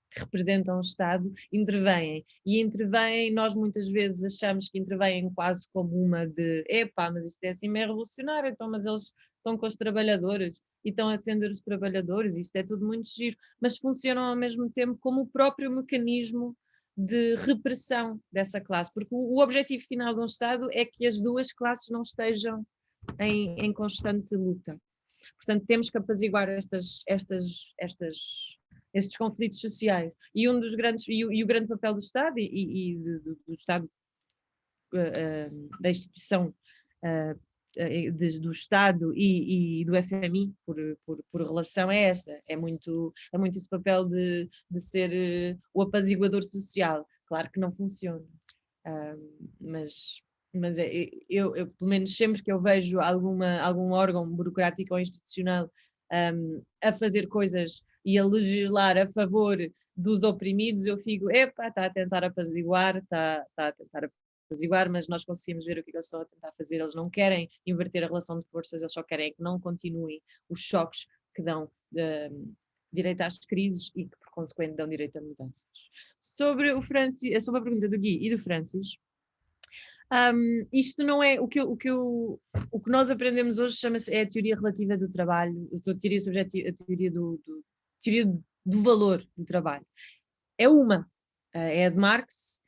que representam o Estado, intervêm. E intervêm, nós muitas vezes achamos que intervêm quase como uma de mas isto é assim meio revolucionário, então, mas eles estão com os trabalhadores e estão a defender os trabalhadores, isto é tudo muito giro, mas funcionam ao mesmo tempo como o próprio mecanismo de repressão dessa classe, porque o objetivo final de um Estado é que as duas classes não estejam em constante luta. Portanto, temos que apaziguar estes conflitos sociais. E um dos grandes, o grande papel do Estado e do Estado, da instituição do Estado e do FMI por relação a esta, é muito esse papel de ser o apaziguador social. Claro que não funciona, mas eu pelo menos sempre que eu vejo algum órgão burocrático ou institucional a fazer coisas e a legislar a favor dos oprimidos, eu fico, está a tentar apaziguar, está a tentar apaziguar, mas nós conseguimos ver o que eles estão a tentar fazer. Eles não querem inverter a relação de forças, eles só querem que não continuem os choques que dão direito às crises e que, por consequente, dão direito a mudanças. Sobre a pergunta do Gui e do Francis, isto não é o que nós aprendemos hoje, chama-se a teoria relativa do trabalho, a teoria subjetiva, a teoria do valor do trabalho. É é a de Marx.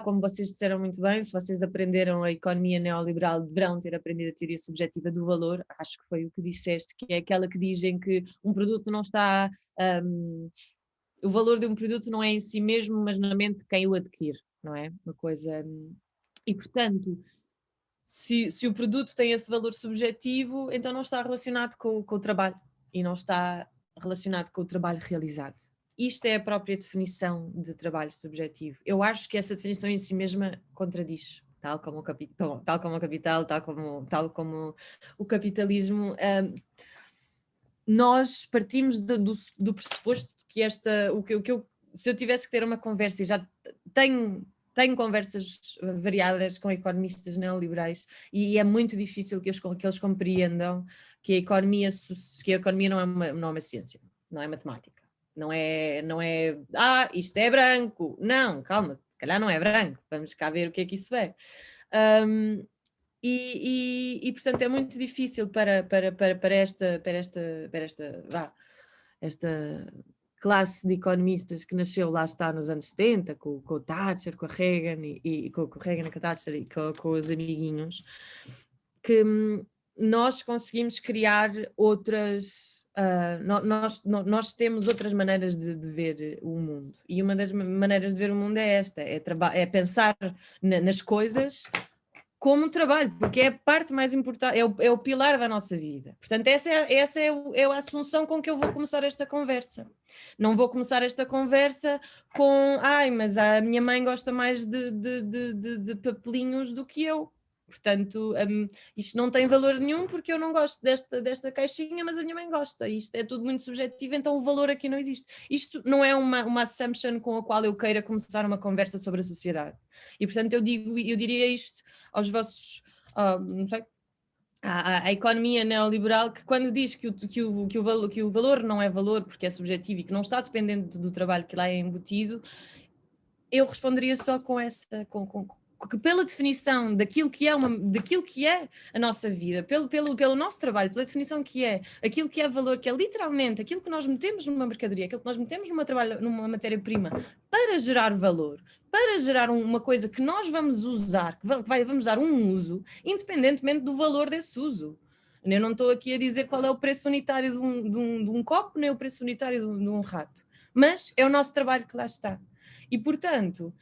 Como vocês disseram muito bem, se vocês aprenderam a economia neoliberal, deverão ter aprendido a teoria subjetiva do valor. Acho que foi o que disseste, que é aquela que dizem que um produto não está... o valor de um produto não é em si mesmo, mas na mente de quem o adquire, não é? Uma coisa... E, portanto, se o produto tem esse valor subjetivo, então não está relacionado com o trabalho e não está relacionado com o trabalho realizado. Isto é a própria definição de trabalho subjetivo. Eu acho que essa definição em si mesma contradiz, tal como o capital, tal como o capitalismo. Nós partimos do pressuposto que se eu tivesse que ter uma conversa, e já tenho conversas variadas com economistas neoliberais, e é muito difícil que eles compreendam que a economia não é uma ciência, não é matemática. Não é, isto é branco. Não, calma, se calhar não é branco. Vamos cá ver o que é que isso é. E portanto é muito difícil para esta classe de economistas que nasceu, lá está, nos anos 70, com o Thatcher, com a Reagan, com o Reagan, com a Thatcher e com os amiguinhos, que nós conseguimos criar outras nós temos outras maneiras de ver o mundo, e uma das maneiras de ver o mundo é esta, é pensar nas coisas como um trabalho, porque é a parte mais importante, é o pilar da nossa vida. Portanto, essa é a assunção com que eu vou começar esta conversa. Não vou começar esta conversa com mas a minha mãe gosta mais de papelinhos do que eu. Portanto, isto não tem valor nenhum porque eu não gosto desta caixinha, mas a minha mãe gosta. Isto é tudo muito subjetivo, então o valor aqui não existe. Isto não é uma assumption com a qual eu queira começar uma conversa sobre a sociedade. E, portanto, eu diria isto aos vossos, não sei, à economia neoliberal, que quando diz que o valor não é valor porque é subjetivo e que não está dependente do trabalho que lá é embutido, eu responderia só com essa... que pela definição daquilo que é a nossa vida, pelo nosso trabalho, pela definição que é aquilo que é valor, que é literalmente aquilo que nós metemos numa mercadoria, aquilo que nós metemos numa matéria-prima para gerar valor, para gerar uma coisa que nós vamos usar, vamos dar um uso, independentemente do valor desse uso. Eu não estou aqui a dizer qual é o preço unitário de um copo, nem o preço unitário de um rato, mas é o nosso trabalho que lá está. E, portanto,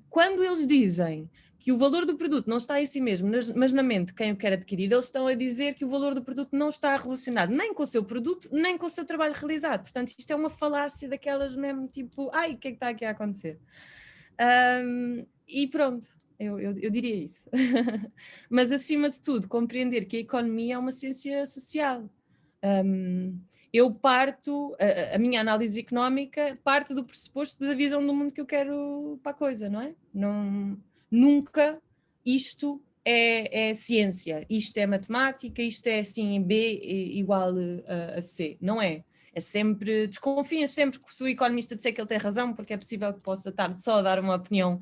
quando eles dizem que o valor do produto não está em si mesmo, mas na mente de quem o quer adquirir, eles estão a dizer que o valor do produto não está relacionado nem com o seu produto, nem com o seu trabalho realizado. Portanto, isto é uma falácia daquelas mesmo, tipo, o que é que está aqui a acontecer? E pronto, eu diria isso. Mas, acima de tudo, compreender que a economia é uma ciência social. Eu parto, a minha análise económica parte do pressuposto da visão do mundo que eu quero para a coisa, não é? Nunca isto é ciência, isto é matemática, isto é assim, B igual a C, não é? É sempre, desconfias sempre que se o economista disser que ele tem razão, porque é possível que possa estar só a dar uma opinião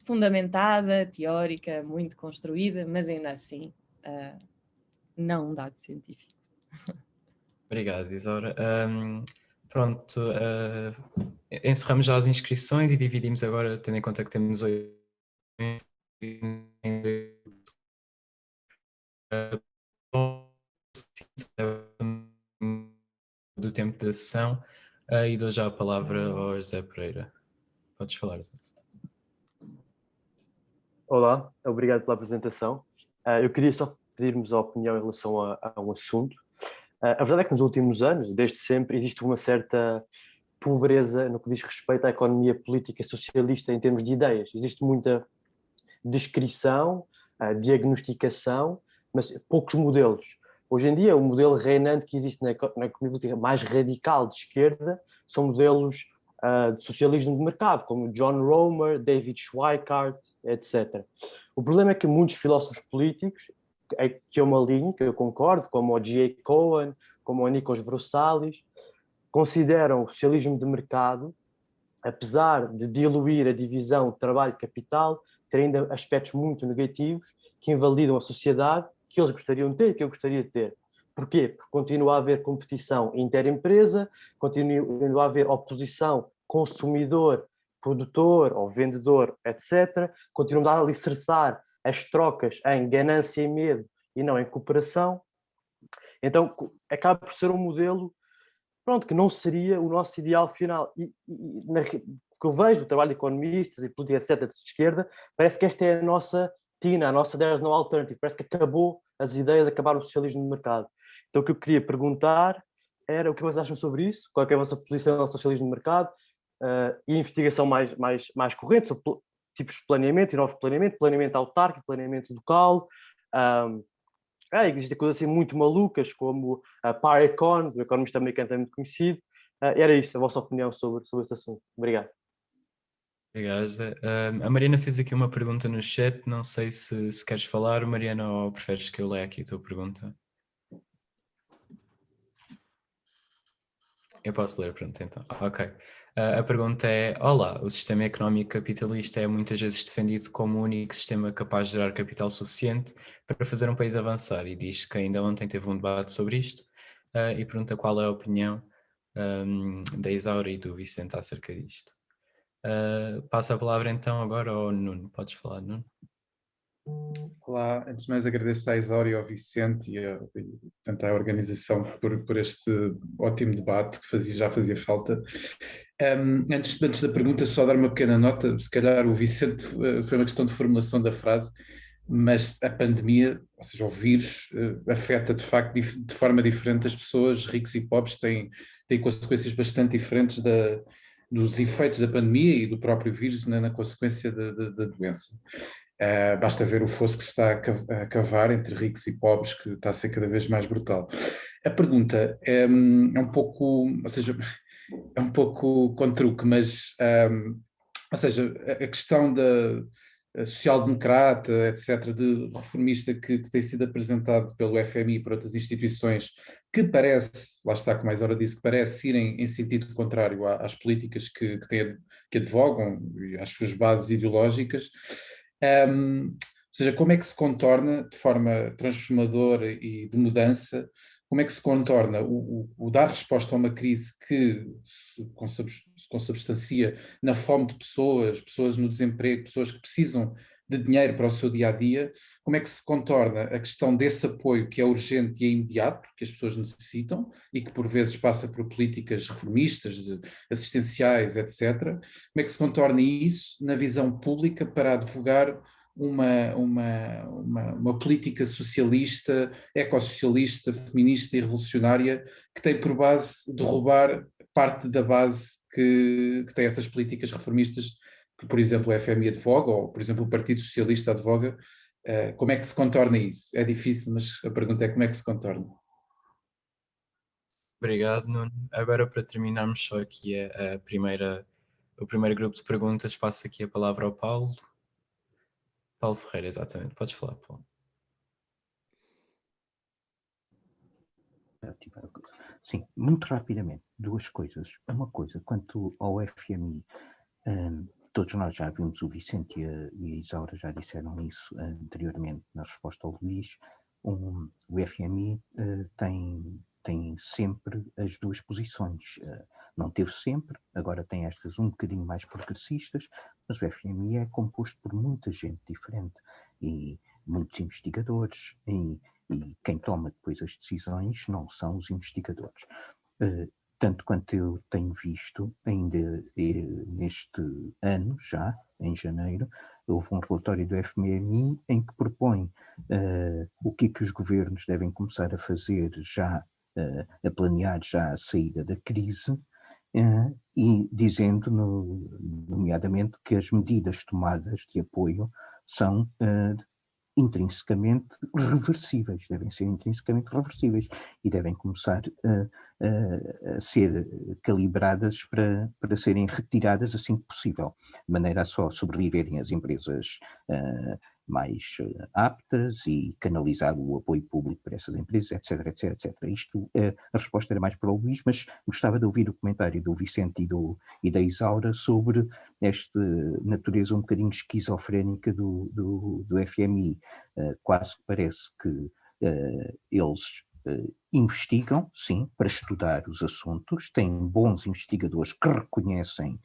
fundamentada, teórica, muito construída, mas ainda assim não um dado científico. Obrigado, Isaura. Pronto, encerramos já as inscrições e dividimos agora, tendo em conta que temos 8 do tempo da sessão, e dou já a palavra ao José Pereira. Podes falar, José. Olá, obrigado pela apresentação. Eu queria só pedir-vos a opinião em relação a um assunto. A verdade é que nos últimos anos, desde sempre, existe uma certa pobreza no que diz respeito à economia política socialista em termos de ideias. Existe muita descrição, diagnosticação, mas poucos modelos. Hoje em dia, o modelo reinante que existe na economia política mais radical de esquerda são modelos de socialismo de mercado, como John Romer, David Schweikart, etc. O problema é que muitos filósofos políticos, que eu me alinho, que eu concordo, como o G.A. Cohen, como o Nikos Vrossalis, consideram o socialismo de mercado, apesar de diluir a divisão de trabalho-capital, ter ainda aspectos muito negativos que invalidam a sociedade que eles gostariam de ter e que eu gostaria de ter. Porquê? Porque continua a haver competição interempresa, continua a haver oposição consumidor, produtor ou vendedor, etc. Continua a alicerçar as trocas em ganância e medo e não em cooperação. Então, acaba por ser um modelo, pronto, que não seria o nosso ideal final. O que eu vejo do trabalho de economistas e políticos, etc., de esquerda, parece que esta é a nossa tina, a nossa there's no alternative. Parece que acabou as ideias, acabaram o socialismo de mercado. Então, o que eu queria perguntar era o que vocês acham sobre isso, qual é a vossa posição no socialismo de mercado, e investigação mais corrente sobre tipos de planeamento e novos planeamento autárquico, planeamento local. Existem coisas assim muito malucas, como a Par Econ, o economista americano também muito conhecido. Era isso, a vossa opinião sobre esse assunto. Obrigado. Obrigado, José. A Mariana fez aqui uma pergunta no chat, não sei se queres falar, Mariana, ou preferes que eu leia aqui a tua pergunta? Eu posso ler, pronto, então. Ok. A pergunta é: olá, o sistema económico capitalista é muitas vezes defendido como o único sistema capaz de gerar capital suficiente para fazer um país avançar, e diz que ainda ontem teve um debate sobre isto, e pergunta qual é a opinião da Isaura e do Vicente acerca disto. Passo a palavra então agora ao Nuno. Podes falar, Nuno? Olá, antes de mais agradeço à Isaura e ao Vicente portanto, à organização por este ótimo debate que já fazia falta. Antes da pergunta, só dar uma pequena nota, se calhar o Vicente foi uma questão de formulação da frase, mas a pandemia, ou seja, o vírus, afeta de facto de forma diferente as pessoas, ricos e pobres, têm consequências bastante diferentes dos efeitos da pandemia e do próprio vírus na consequência da doença. Basta ver o fosso que se está a cavar entre ricos e pobres, que está a ser cada vez mais brutal. A pergunta é um pouco, ou seja, é um pouco com truque, mas, ou seja, a questão da social-democrata, etc., de reformista que tem sido apresentado pelo FMI e por outras instituições, que parece, lá está, como a Isaura disse, que parece irem em sentido contrário às políticas que advogam e às suas bases ideológicas. Ou seja, como é que se contorna de forma transformadora e de mudança, como é que se contorna o dar resposta a uma crise que se consubstancia na fome de pessoas no desemprego, pessoas que precisam de dinheiro para o seu dia-a-dia, como é que se contorna a questão desse apoio que é urgente e é imediato, que as pessoas necessitam e que por vezes passa por políticas reformistas, assistenciais, etc. Como é que se contorna isso na visão pública para advogar uma política socialista, ecossocialista, feminista e revolucionária que tem por base derrubar parte da base que tem essas políticas reformistas que, por exemplo, o FMI advoga, ou, por exemplo, o Partido Socialista advoga. Como é que se contorna isso? É difícil, mas a pergunta é como é que se contorna? Obrigado, Nuno. Agora, para terminarmos só aqui o primeiro grupo de perguntas, passo aqui a palavra ao Paulo. Paulo Ferreira, exatamente. Podes falar, Paulo. Sim, muito rapidamente, duas coisas. Uma coisa, quanto ao FMI, todos nós já vimos, o Vicente e a Isaura já disseram isso anteriormente na resposta ao Luís, o FMI tem sempre as duas posições. Não teve sempre, agora tem estas um bocadinho mais progressistas, mas o FMI é composto por muita gente diferente e muitos investigadores e quem toma depois as decisões não são os investigadores. Tanto quanto eu tenho visto, ainda neste ano, já em janeiro, houve um relatório do FMI em que propõe o que os governos devem começar a fazer já, a planear já a saída da crise, e dizendo, nomeadamente, que as medidas tomadas de apoio são intrinsecamente reversíveis, devem ser intrinsecamente reversíveis e devem começar a ser calibradas para serem retiradas assim que possível, de maneira a só sobreviverem as empresas mais aptas e canalizar o apoio público para essas empresas, etc, etc, etc. Isto, a resposta era mais para o Luís, mas gostava de ouvir o comentário do Vicente e da Isaura sobre esta natureza um bocadinho esquizofrénica do FMI. Quase que parece que eles investigam, sim, para estudar os assuntos, têm bons investigadores que reconhecem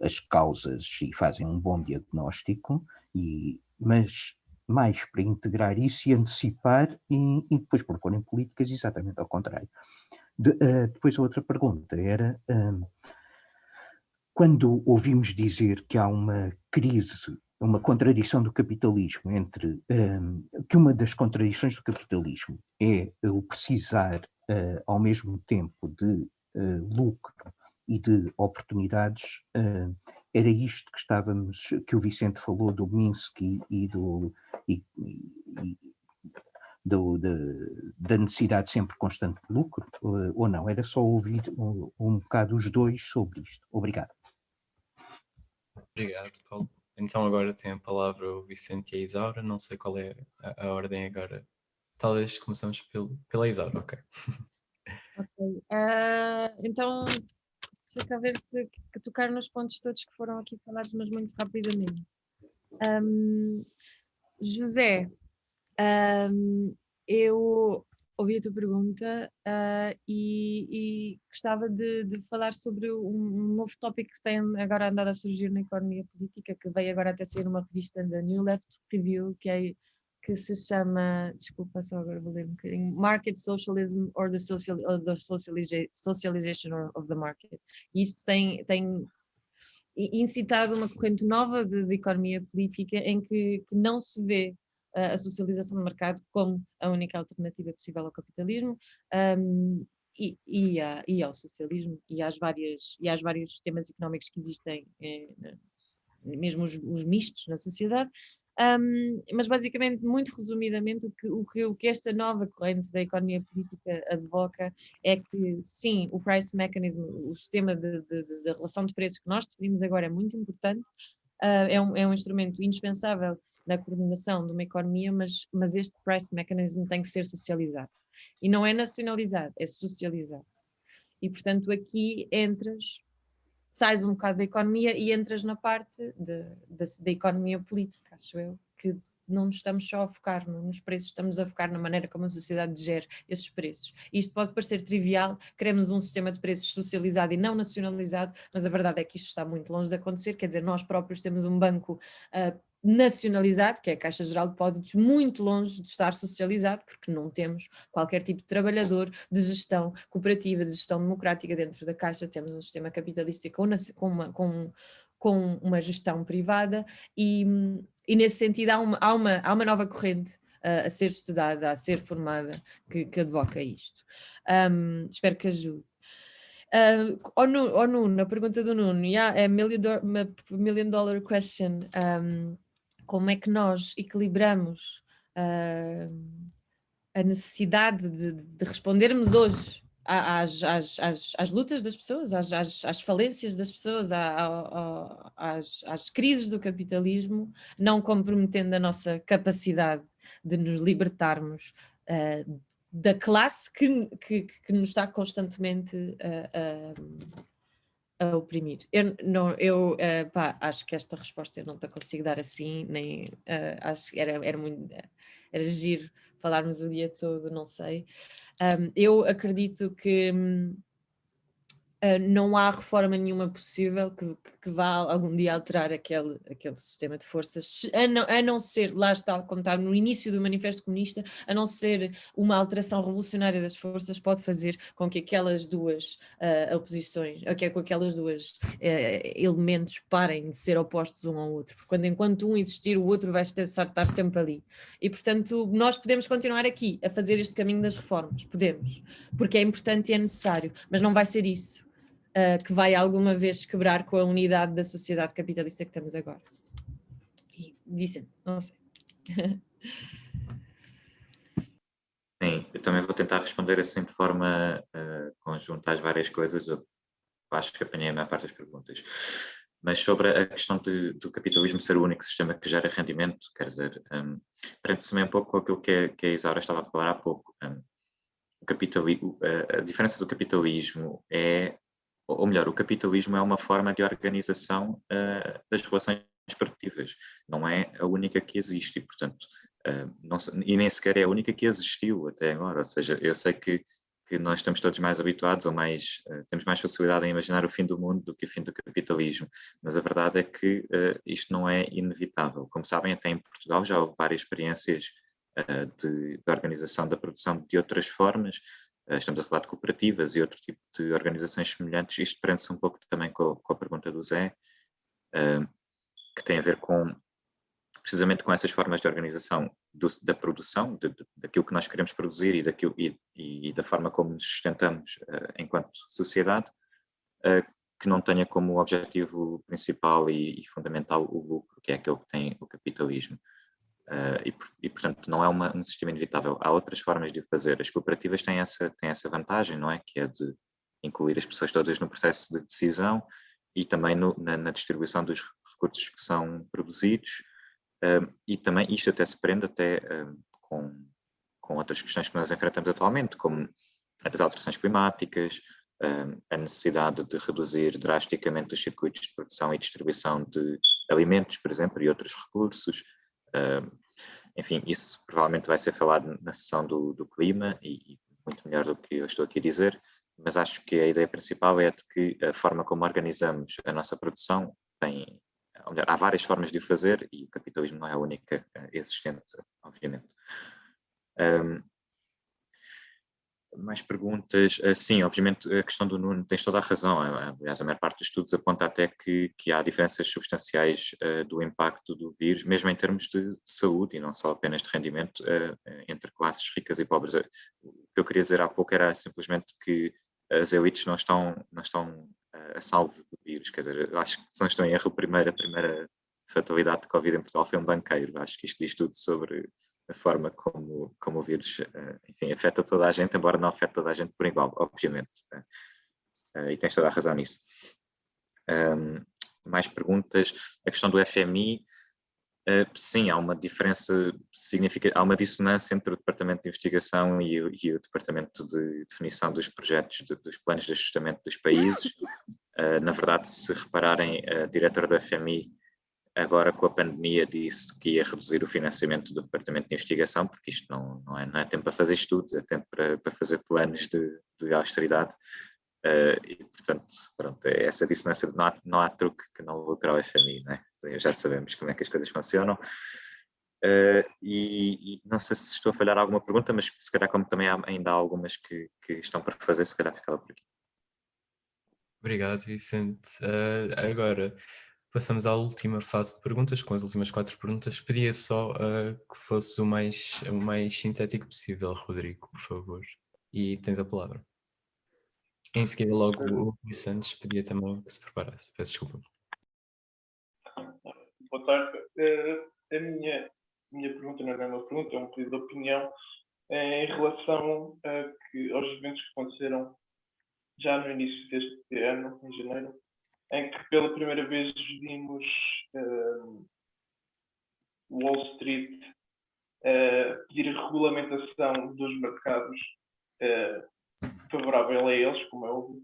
as causas e fazem um bom diagnóstico, mas mais para integrar isso e antecipar e depois proporem políticas exatamente ao contrário. Depois a outra pergunta era, quando ouvimos dizer que há uma crise, uma contradição do capitalismo entre, que uma das contradições do capitalismo é o precisar ao mesmo tempo de lucro e de oportunidades, era isto que o Vicente falou do Minsky e da necessidade sempre constante de lucro, ou não? Era só ouvir um bocado os dois sobre isto. Obrigado. Obrigado, Paulo. Então agora tem a palavra o Vicente e a Isaura, não sei qual é a ordem agora. Talvez começamos pela Isaura, ok. Ok. Então, deixa eu ver se tocar nos pontos todos que foram aqui falados, mas muito rapidamente. José, eu ouvi a tua pergunta e gostava de falar sobre um novo tópico que tem agora andado a surgir na economia política, que veio agora até ser uma revista da New Left Review, que se chama, desculpa, só agora vou ler um bocadinho, Market Socialism or the Socialization of the Market. E isto tem incitado uma corrente nova de economia política em que não se vê a socialização do mercado como a única alternativa possível ao capitalismo e ao socialismo e às vários sistemas económicos que existem, mesmo os mistos na sociedade. Mas basicamente, muito resumidamente, o que esta nova corrente da economia política advoca é que sim, o price mechanism, o sistema de relação de preços que nós definimos agora é muito importante, é um instrumento indispensável na coordenação de uma economia, mas este price mechanism tem que ser socializado. E não é nacionalizado, é socializado. E portanto aqui sais um bocado da economia e entras na parte da economia política, acho eu, que não nos estamos só a focar nos preços, estamos a focar na maneira como a sociedade gera esses preços. Isto pode parecer trivial, queremos um sistema de preços socializado e não nacionalizado, mas a verdade é que isto está muito longe de acontecer, quer dizer, nós próprios temos um banco nacionalizado, que é a Caixa Geral de Depósitos, muito longe de estar socializado, porque não temos qualquer tipo de trabalhador, de gestão cooperativa, de gestão democrática dentro da Caixa, temos um sistema capitalista com uma gestão privada e nesse sentido há uma nova corrente a ser estudada, a ser formada, que advoca isto. Espero que ajude. Nuno, na pergunta do Nuno, é million dollar question. Como é que nós equilibramos a necessidade de respondermos hoje às lutas das pessoas, às falências das pessoas, às crises do capitalismo, não comprometendo a nossa capacidade de nos libertarmos da classe que nos está constantemente a oprimir. Acho que esta resposta eu não te consigo dar assim, nem acho que era giro falarmos o dia todo, não sei. Eu acredito que não há reforma nenhuma possível que vá algum dia alterar aquele sistema de forças, a não ser, lá está, como está no início do Manifesto Comunista, a não ser uma alteração revolucionária das forças, pode fazer com que aquelas duas oposições, com aquelas duas elementos parem de ser opostos um ao outro, porque enquanto um existir, o outro vai estar sempre ali. E, portanto, nós podemos continuar aqui a fazer este caminho das reformas, podemos, porque é importante e é necessário, mas não vai ser isso que vai alguma vez quebrar com a unidade da sociedade capitalista que temos agora. E Vicente, não sei. Sim, eu também vou tentar responder assim de forma conjunta às várias coisas. Eu acho que apanhei a maior parte das perguntas. Mas sobre a questão do capitalismo ser o único sistema que gera rendimento, quer dizer, prende-se também um pouco com aquilo que a Isaura estava a falar há pouco. A diferença do capitalismo ou melhor, o capitalismo é uma forma de organização das relações produtivas, não é a única que existe e, portanto, e nem sequer é a única que existiu até agora, ou seja, eu sei que nós estamos todos mais habituados ou temos mais facilidade em imaginar o fim do mundo do que o fim do capitalismo, mas a verdade é que isto não é inevitável. Como sabem, até em Portugal já houve várias experiências de organização da produção de outras formas. Estamos a falar de cooperativas e outro tipo de organizações semelhantes. Isto prende-se um pouco também com a pergunta do Zé, que tem a ver precisamente com essas formas de organização da produção, daquilo que nós queremos produzir e da forma como nos sustentamos enquanto sociedade, que não tenha como objetivo principal e fundamental o lucro, que é aquele que tem o capitalismo. E, portanto, não é um sistema inevitável. Há outras formas de o fazer. As cooperativas têm essa vantagem, não é? Que é de incluir as pessoas todas no processo de decisão e também na distribuição dos recursos que são produzidos. E também isto até se prende com outras questões que nós enfrentamos atualmente, como as alterações climáticas, a necessidade de reduzir drasticamente os circuitos de produção e distribuição de alimentos, por exemplo, e outros recursos. enfim, isso provavelmente vai ser falado na sessão do clima e muito melhor do que eu estou aqui a dizer, mas acho que a ideia principal é de que a forma como organizamos a nossa produção tem, ou melhor, há várias formas de o fazer e o capitalismo não é a única existente, obviamente. Mais perguntas? Sim, obviamente a questão do Nuno, tens toda a razão. Aliás, a maior parte dos estudos aponta até que há diferenças substanciais do impacto do vírus, mesmo em termos de saúde e não só apenas de rendimento, entre classes ricas e pobres. O que eu queria dizer há pouco era simplesmente que as elites não estão a salvo do vírus. Quer dizer, eu acho que, se não estou em erro, a primeira fatalidade de Covid em Portugal foi um banqueiro. Acho que isto diz tudo sobre a forma como o vírus, enfim, afeta toda a gente, embora não afete toda a gente por igual, obviamente. E tens toda a razão nisso. Mais perguntas? A questão do FMI, sim, há uma diferença significativa, há uma dissonância entre o Departamento de Investigação e o Departamento de Definição dos projetos, dos planos de ajustamento dos países. Na verdade, se repararem, a diretora do FMI agora com a pandemia disse que ia reduzir o financiamento do Departamento de Investigação, porque isto não é tempo para fazer estudos, é tempo para fazer planos de austeridade. E, portanto, pronto, é essa dissonância de não há truque que não lucra ao FMI, né? Já sabemos como é que as coisas funcionam. E não sei se estou a falhar alguma pergunta, mas se calhar, como também ainda há algumas que estão para fazer, se calhar ficava por aqui. Obrigado, Vicente. Agora passamos à última fase de perguntas, com as últimas 4 perguntas. Pedia só que fosse o mais sintético possível, Rodrigo, por favor. E tens a palavra. Em seguida, logo o Vicente pedia também que se preparasse. Peço desculpa. Boa tarde. A minha pergunta não é uma pergunta, é um pedido de opinião em relação aos eventos que aconteceram já no início deste ano, em janeiro, em que pela primeira vez vimos Wall Street pedir a regulamentação dos mercados favorável a eles, como é óbvio,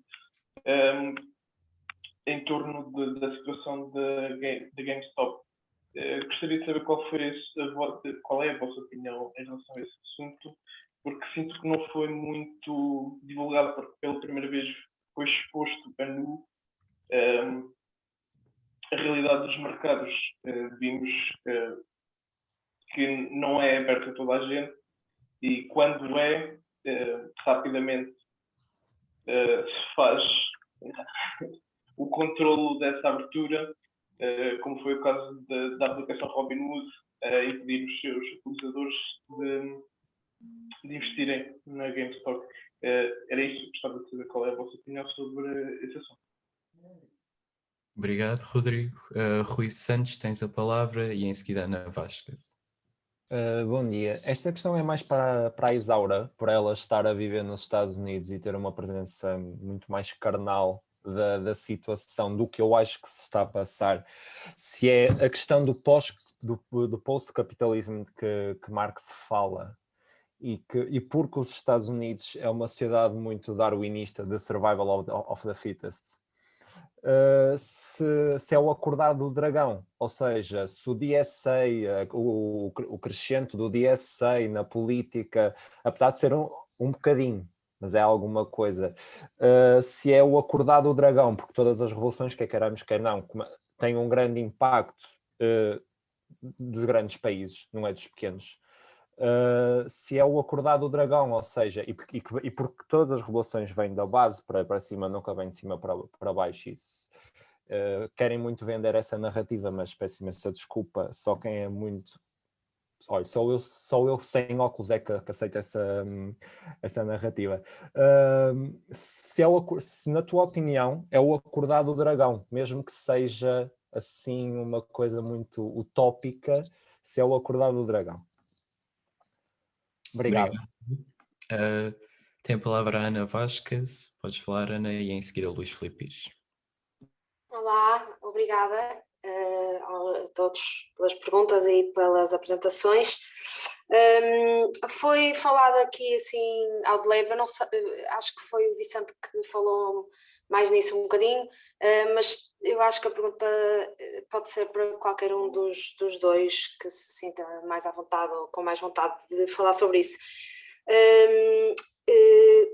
em torno da situação da GameStop. Gostaria de saber qual é a vossa opinião em relação a esse assunto, porque sinto que não foi muito divulgado, porque pela primeira vez foi exposto a nu a realidade dos mercados. Vimos que não é aberto a toda a gente e quando rapidamente se faz o controlo dessa abertura, como foi o caso da aplicação Robinhood, impedir os seus utilizadores de investirem na GameStop. Era isso, gostava de saber qual é a vossa opinião sobre esse assunto. Obrigado, Rodrigo. Rui Santos, tens a palavra e em seguida Ana Vasquez. Bom dia. Esta questão é mais para a Isaura, por ela estar a viver nos Estados Unidos e ter uma presença muito mais carnal da situação, do que eu acho que se está a passar. Se é a questão do post-capitalismo que Marx fala, e porque os Estados Unidos é uma sociedade muito darwinista, de survival of the fittest, se é o acordar do dragão, ou seja, se o DSA, o crescente do DSA na política, apesar de ser um bocadinho, mas é alguma coisa, se é o acordar do dragão, porque todas as revoluções, quer queiramos, quer não, têm um grande impacto dos grandes países, não é dos pequenos. Se é o acordar do dragão, ou seja, e porque todas as revoluções vêm da base para cima, nunca vêm de cima para baixo, isso. Querem muito vender essa narrativa, mas peço imensa desculpa, só quem é muito... Olha, só eu sem óculos é que aceito essa narrativa. Se na tua opinião é o acordar do dragão, mesmo que seja assim uma coisa muito utópica, se é o acordar do dragão. Obrigado. Tem a palavra a Ana Vasquez. Podes falar, Ana, e em seguida Luís Filipe. Olá, obrigada a todos pelas perguntas e pelas apresentações. Foi falado aqui assim ao de leve, acho que foi o Vicente que falou mais nisso um bocadinho, mas eu acho que a pergunta pode ser para qualquer um dos dois que se sinta mais à vontade ou com mais vontade de falar sobre isso.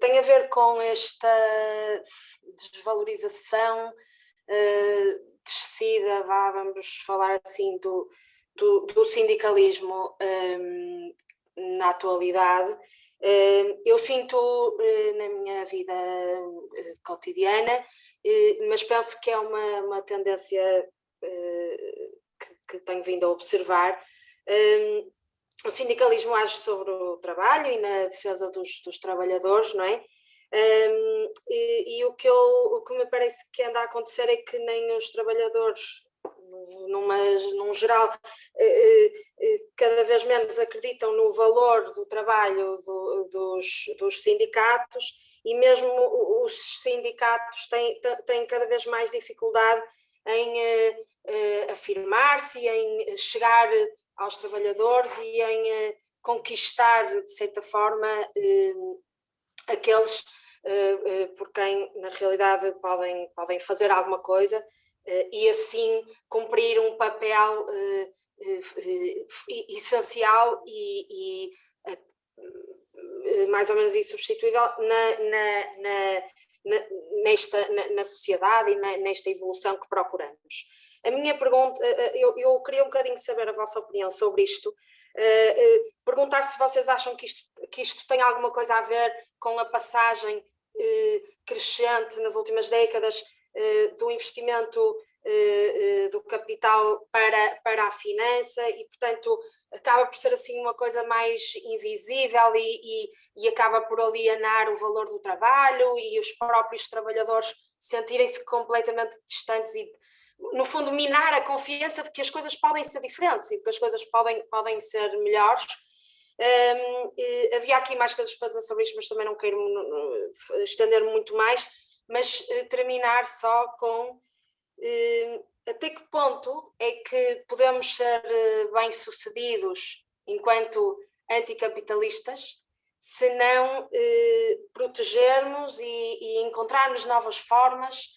Tem a ver com esta desvalorização descida, vamos falar assim, do sindicalismo na atualidade. Eu sinto na minha vida cotidiana, mas penso que é uma tendência que tenho vindo a observar. O sindicalismo age sobre o trabalho e na defesa dos trabalhadores, não é? E o que me parece que anda a acontecer é que nem os trabalhadores, num geral, cada vez menos acreditam no valor do trabalho dos sindicatos, e mesmo os sindicatos têm cada vez mais dificuldade em afirmar-se, em chegar aos trabalhadores e em conquistar, de certa forma, aqueles por quem, na realidade, podem fazer alguma coisa e, assim, cumprir um papel essencial e mais ou menos insubstituível na sociedade e nesta evolução que procuramos. A minha pergunta, eu queria um bocadinho saber a vossa opinião sobre isto, perguntar se vocês acham que isto tem alguma coisa a ver com a passagem crescente nas últimas décadas do investimento do capital para a finança e, portanto, acaba por ser assim uma coisa mais invisível e acaba por alienar o valor do trabalho e os próprios trabalhadores sentirem-se completamente distantes e, no fundo, minar a confiança de que as coisas podem ser diferentes e de que as coisas podem ser melhores. Havia aqui mais coisas para dizer sobre isto, mas também não quero estender-me muito mais, mas terminar só com até que ponto é que podemos ser bem-sucedidos enquanto anticapitalistas se não protegermos e encontrarmos novas formas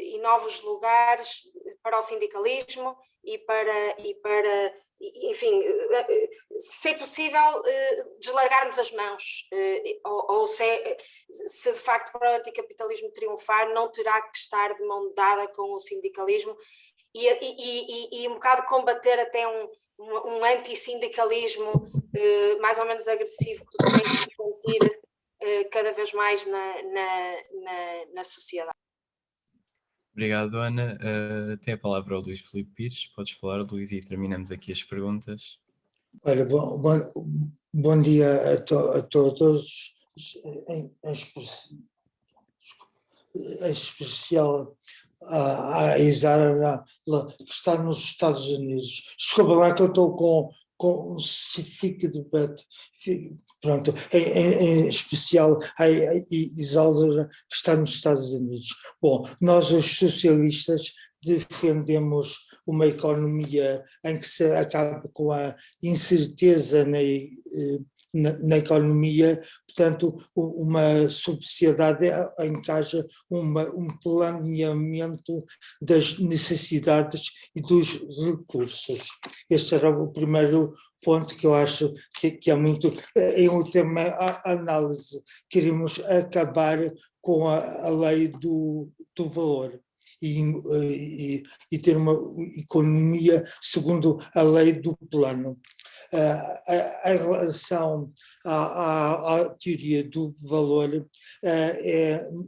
e novos lugares para o sindicalismo e para enfim, se é possível deslargarmos as mãos, ou se de facto para o anticapitalismo triunfar não terá que estar de mão dada com o sindicalismo e um bocado combater até um antissindicalismo mais ou menos agressivo que tem que se sentir cada vez mais na sociedade. Obrigado, Ana. Tem a palavra o Luís Filipe Pires. Podes falar, Luís, e terminamos aqui as perguntas. Olha, bom dia a todos, em especial à Isara, que está nos Estados Unidos. Desculpa lá que eu estou com um fique de debate, pronto, em especial a Isalda, que está nos Estados Unidos. Bom, nós os socialistas defendemos uma economia em que se acaba com a incerteza na economia, portanto, uma sociedade em que haja um planeamento das necessidades e dos recursos. Este era o primeiro ponto que eu acho que é muito, em um tema a análise, queremos acabar com a lei do valor. E ter uma economia segundo a lei do plano. Em relação à teoria do valor,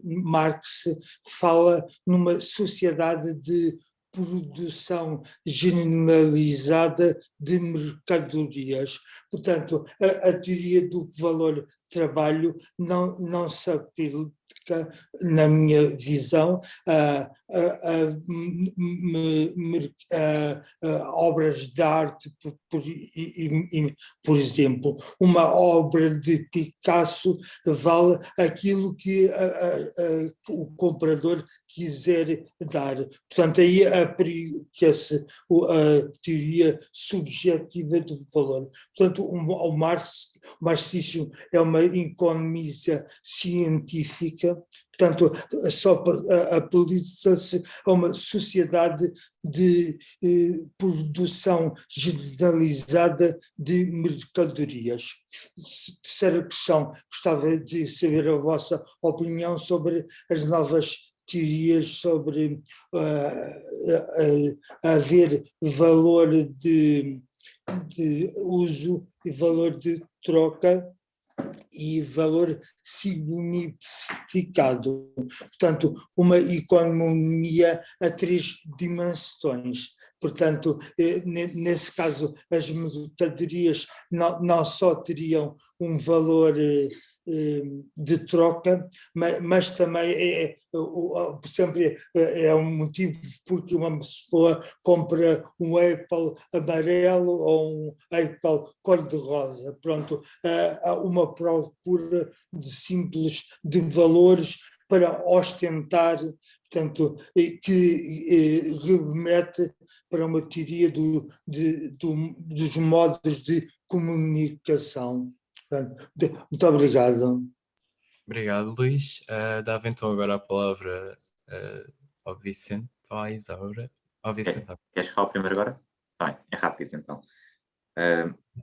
Marx fala numa sociedade de produção generalizada de mercadorias. Portanto, a teoria do valor trabalho não se aplica, na minha visão, obras de arte, por exemplo. Uma obra de Picasso vale aquilo que o comprador quiser dar. Portanto, aí aplica-se a teoria subjetiva do valor. Portanto, o Marx marxismo é uma economia científica, portanto, só aplica-se a uma sociedade de produção generalizada de mercadorias. Terceira questão, gostava de saber a vossa opinião sobre as novas teorias sobre haver valor de uso e valor de troca e valor significado. Portanto, uma economia a 3 dimensões. Portanto, nesse caso, as mercadorias não só teriam um valor de troca, mas também sempre é um motivo porque uma pessoa compra um Apple amarelo ou um Apple cor-de-rosa. Pronto, há uma procura de valores para ostentar, portanto, que remete para uma teoria dos modos de comunicação. Muito obrigado. Obrigado, Luís. Dava então agora a palavra ao Vicente, ou à Isaura. Ao Vicente. Queres falar primeiro agora? Bem, é rápido então.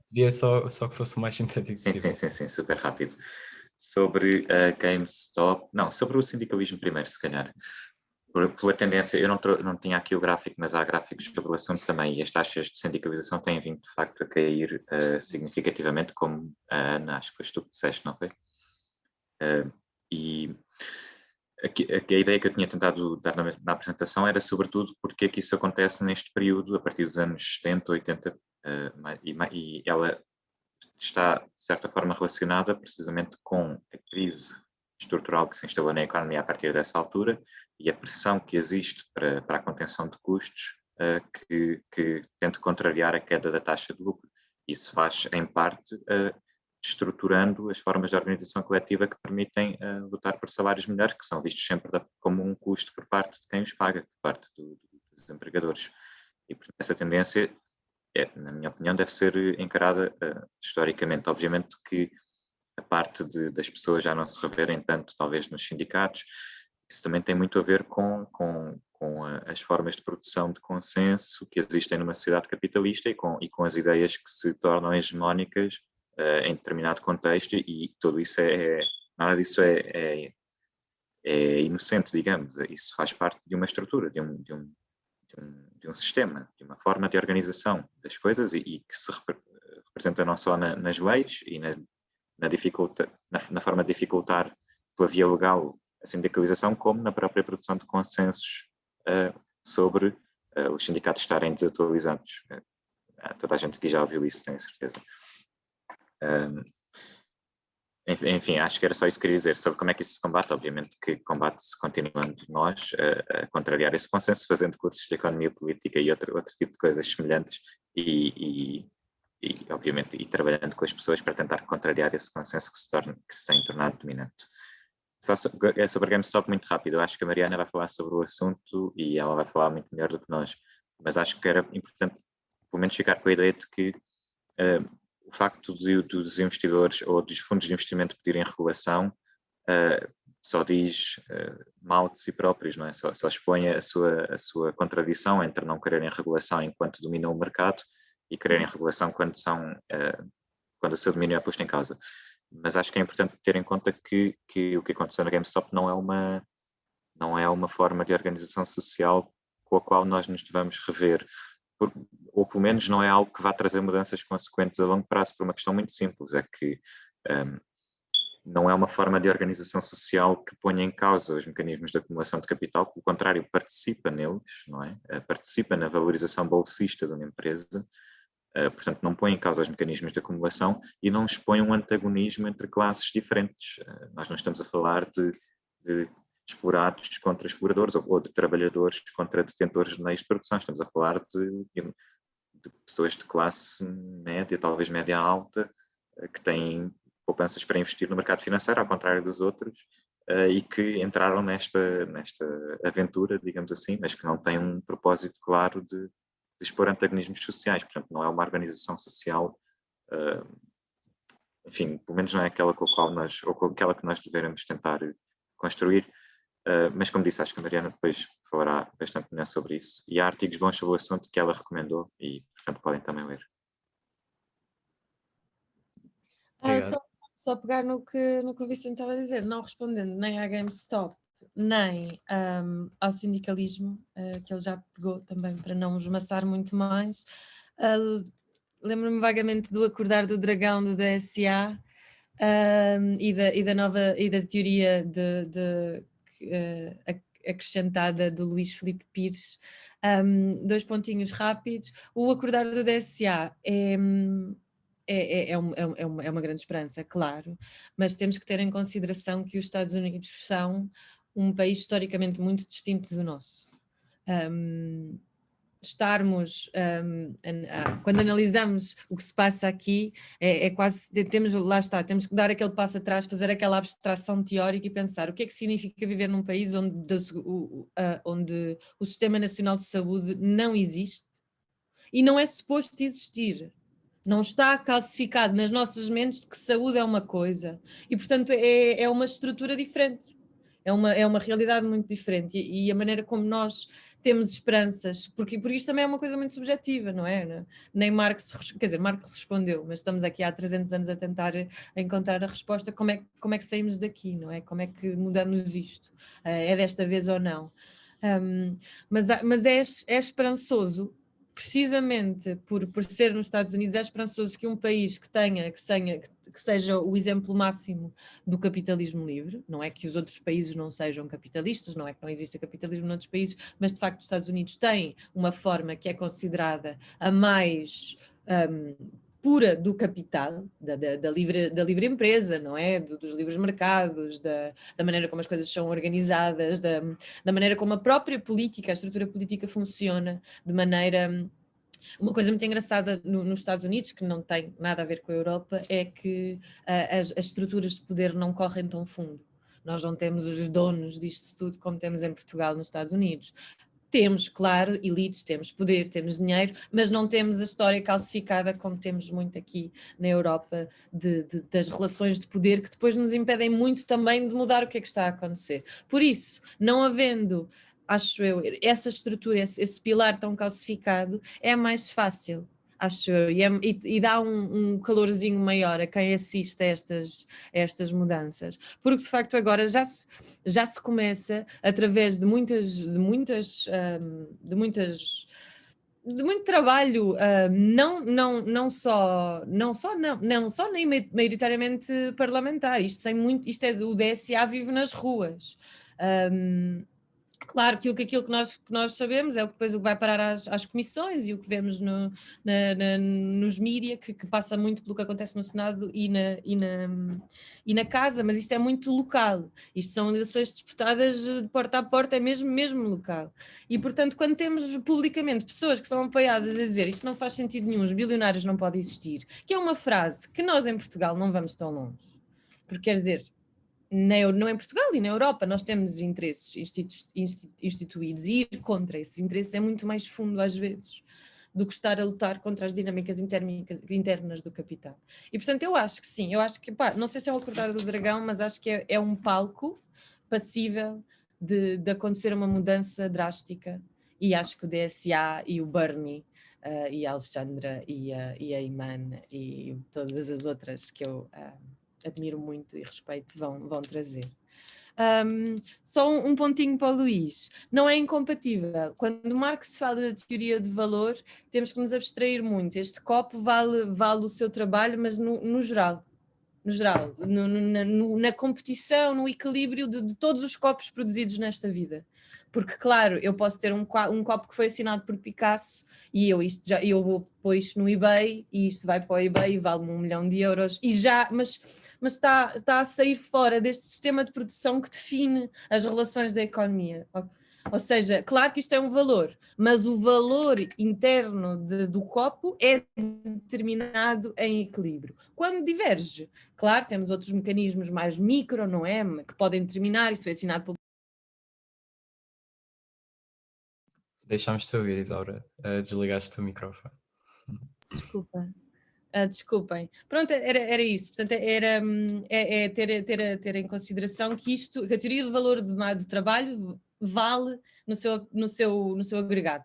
Podia só que fosse o mais sintético possível. Sim, super rápido. Sobre a GameStop, não, sobre o sindicalismo primeiro, se calhar. Pela tendência, eu não tinha aqui o gráfico, mas há gráficos sobre o assunto também, e as taxas de sindicalização têm vindo de facto a cair significativamente, como a Ana, acho que foste tu que disseste, não foi? E a ideia que eu tinha tentado dar na apresentação era sobretudo porque é que isso acontece neste período, a partir dos anos 70, 80, e ela está, de certa forma, relacionada precisamente com a crise estrutural que se instalou na economia a partir dessa altura e a pressão que existe para a contenção de custos que tenta contrariar a queda da taxa de lucro. Isso faz, em parte, estruturando as formas de organização coletiva que permitem lutar por salários melhores, que são vistos sempre como um custo por parte de quem os paga, por parte dos empregadores. E, portanto, essa tendência, na minha opinião, deve ser encarada historicamente. Obviamente que a parte das pessoas já não se reverem tanto, talvez, nos sindicatos. Isso também tem muito a ver com as formas de produção de consenso que existem numa sociedade capitalista e com as ideias que se tornam hegemónicas em determinado contexto, e tudo isso nada disso é inocente, digamos. Isso faz parte de uma estrutura, de um sistema, de uma forma de organização das coisas e que se representa não só nas leis e na forma de dificultar pela via legal a sindicalização, como na própria produção de consensos sobre os sindicatos estarem desatualizados. Toda a gente aqui já ouviu isso, tenho certeza. Enfim, acho que era só isso que queria dizer. Sobre como é que isso se combate, obviamente que combate-se continuando nós a contrariar esse consenso, fazendo cursos de economia política e outro tipo de coisas semelhantes e obviamente, trabalhando com as pessoas para tentar contrariar esse consenso que se tem tornado dominante. Só sobre a GameStop, muito rápido. Eu acho que a Mariana vai falar sobre o assunto e ela vai falar muito melhor do que nós, mas acho que era importante, pelo menos, ficar com a ideia de que o facto dos investidores ou dos fundos de investimento pedirem regulação só diz mal de si próprios, não é? Só expõe a sua contradição entre não quererem regulação enquanto dominam o mercado e quererem regulação quando o seu domínio é posto em causa. Mas acho que é importante ter em conta que o que aconteceu na GameStop não é uma forma de organização social com a qual nós nos devamos rever, ou pelo menos não é algo que vá trazer mudanças consequentes a longo prazo, por uma questão muito simples, é que não é uma forma de organização social que ponha em causa os mecanismos de acumulação de capital, pelo contrário, participa neles, não é? Participa na valorização bolsista de uma empresa. Portanto, não põe em causa os mecanismos de acumulação e não expõe um antagonismo entre classes diferentes. Nós não estamos a falar de explorados contra exploradores ou de trabalhadores contra detentores de meios de produção. Estamos a falar de pessoas de classe média, talvez média alta, que têm poupanças para investir no mercado financeiro, ao contrário dos outros, e que entraram nesta aventura, digamos assim, mas que não têm um propósito claro de expor antagonismos sociais. Portanto, não é uma organização social enfim, pelo menos não é aquela com a qual nós, ou com aquela que nós devemos tentar construir, mas como disse, acho que a Mariana depois falará bastante melhor sobre isso, e há artigos bons sobre o assunto que ela recomendou e, portanto, podem também ler. Só pegar no que o Vicente estava a dizer, não respondendo nem à GameStop, nem ao sindicalismo, que ele já pegou também para não os maçar muito mais. Lembro-me vagamente do Acordar do Dragão do DSA e da teoria acrescentada do Luís Filipe Pires. 2 pontinhos rápidos. O Acordar do DSA é uma grande esperança, claro, mas temos que ter em consideração que os Estados Unidos são um país historicamente muito distinto do nosso. Quando analisamos o que se passa aqui, quase, temos que dar aquele passo atrás, fazer aquela abstração teórica e pensar o que é que significa viver num país onde o Sistema Nacional de Saúde não existe e não é suposto existir. Não está calcificado nas nossas mentes de que saúde é uma coisa e, portanto, é uma estrutura diferente, é uma realidade muito diferente e a maneira como nós temos esperanças, porque isto também é uma coisa muito subjetiva, não é? Nem Marx, quer dizer, Marx respondeu, mas estamos aqui há 300 anos a tentar encontrar a resposta, como é que saímos daqui, não é? Como é que mudamos isto? É desta vez ou não? Mas é esperançoso, precisamente por ser nos Estados Unidos, é esperançoso que um país que seja o exemplo máximo do capitalismo livre, não é que os outros países não sejam capitalistas, não é que não exista capitalismo noutros países, mas de facto os Estados Unidos têm uma forma que é considerada a mais pura do capital, da livre empresa, não é? Dos livres mercados, da maneira como as coisas são organizadas, da maneira como a própria política, a estrutura política funciona, de maneira... Uma coisa muito engraçada nos Estados Unidos, que não tem nada a ver com a Europa, é que as estruturas de poder não correm tão fundo. Nós não temos os donos disto tudo como temos em Portugal, nos Estados Unidos. Temos, claro, elites, temos poder, temos dinheiro, mas não temos a história calcificada como temos muito aqui na Europa das relações de poder que depois nos impedem muito também de mudar o que é que está a acontecer. Por isso, não havendo, acho eu, essa estrutura, esse pilar tão calcificado, é mais fácil, acho eu, e dá um calorzinho maior a quem assiste a estas mudanças, porque de facto agora já se começa através de muito trabalho, não só nem maioritariamente parlamentar, isto é o DSA vive nas ruas. Claro que aquilo que nós sabemos é depois o que vai parar às comissões e o que vemos nos mídia, que passa muito pelo que acontece no Senado e na Casa, mas isto é muito local, isto são eleições disputadas de porta a porta, é mesmo local. E portanto, quando temos publicamente pessoas que são apoiadas a dizer isto não faz sentido nenhum, os bilionários não podem existir, que é uma frase que nós em Portugal não vamos tão longe, porque quer dizer... Não em Portugal e na Europa nós temos interesses instituídos e ir contra esses interesses é muito mais fundo às vezes do que estar a lutar contra as dinâmicas internas do capital. E portanto eu acho que sim, não sei se é o Acordar do Dragão, mas acho que é um palco passível de acontecer uma mudança drástica e acho que o DSA e o Bernie e a Alexandra e a Iman e todas as outras que eu... admiro muito e respeito, vão trazer. Só um pontinho para o Luís. Não é incompatível. Quando Marx fala da teoria de valor, temos que nos abstrair muito. Este copo vale o seu trabalho, mas no geral. Na competição, no equilíbrio de todos os copos produzidos nesta vida. Porque, claro, eu posso ter um copo que foi assinado por Picasso e eu vou pôr isto no eBay e isto vai para o eBay e vale-me 1 milhão de euros mas está a sair fora deste sistema de produção que define as relações da economia. Ou seja, claro que isto é um valor, mas o valor interno do copo é determinado em equilíbrio. Quando diverge, claro, temos outros mecanismos mais micro, não é? Que podem determinar, isto foi assinado pelo... Deixámos-te ouvir, Isaura. Desligaste o microfone. Desculpa. Desculpem. Pronto, era isso. Portanto, é ter em consideração que a teoria do valor de trabalho vale no seu agregado.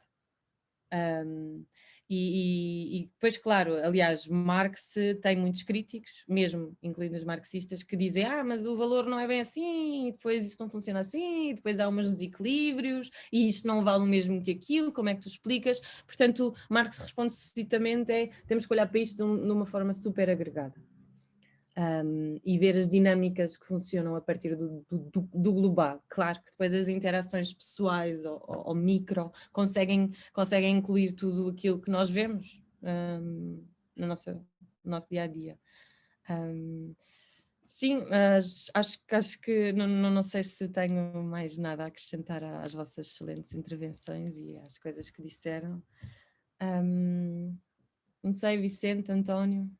E depois, claro, aliás, Marx tem muitos críticos, mesmo incluindo os marxistas, que dizem mas o valor não é bem assim, e depois isso não funciona assim, e depois há uns desequilíbrios, e isto não vale o mesmo que aquilo, como é que tu explicas? Portanto, Marx responde sucintamente temos que olhar para isto de uma forma super agregada. E ver as dinâmicas que funcionam a partir do global. Claro que depois as interações pessoais ou micro conseguem incluir tudo aquilo que nós vemos no nosso dia a dia. Sim, acho que não sei se tenho mais nada a acrescentar às vossas excelentes intervenções e às coisas que disseram. Não sei, Vicente, António.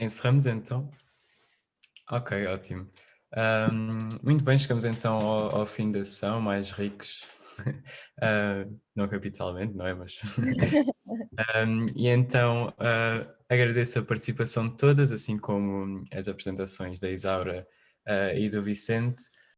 Encerramos então? Ok, ótimo. Muito bem, chegamos então ao fim da sessão, mais ricos, não capitalmente, não é? Mas e então agradeço a participação de todas, assim como as apresentações da Isaura e do Vicente.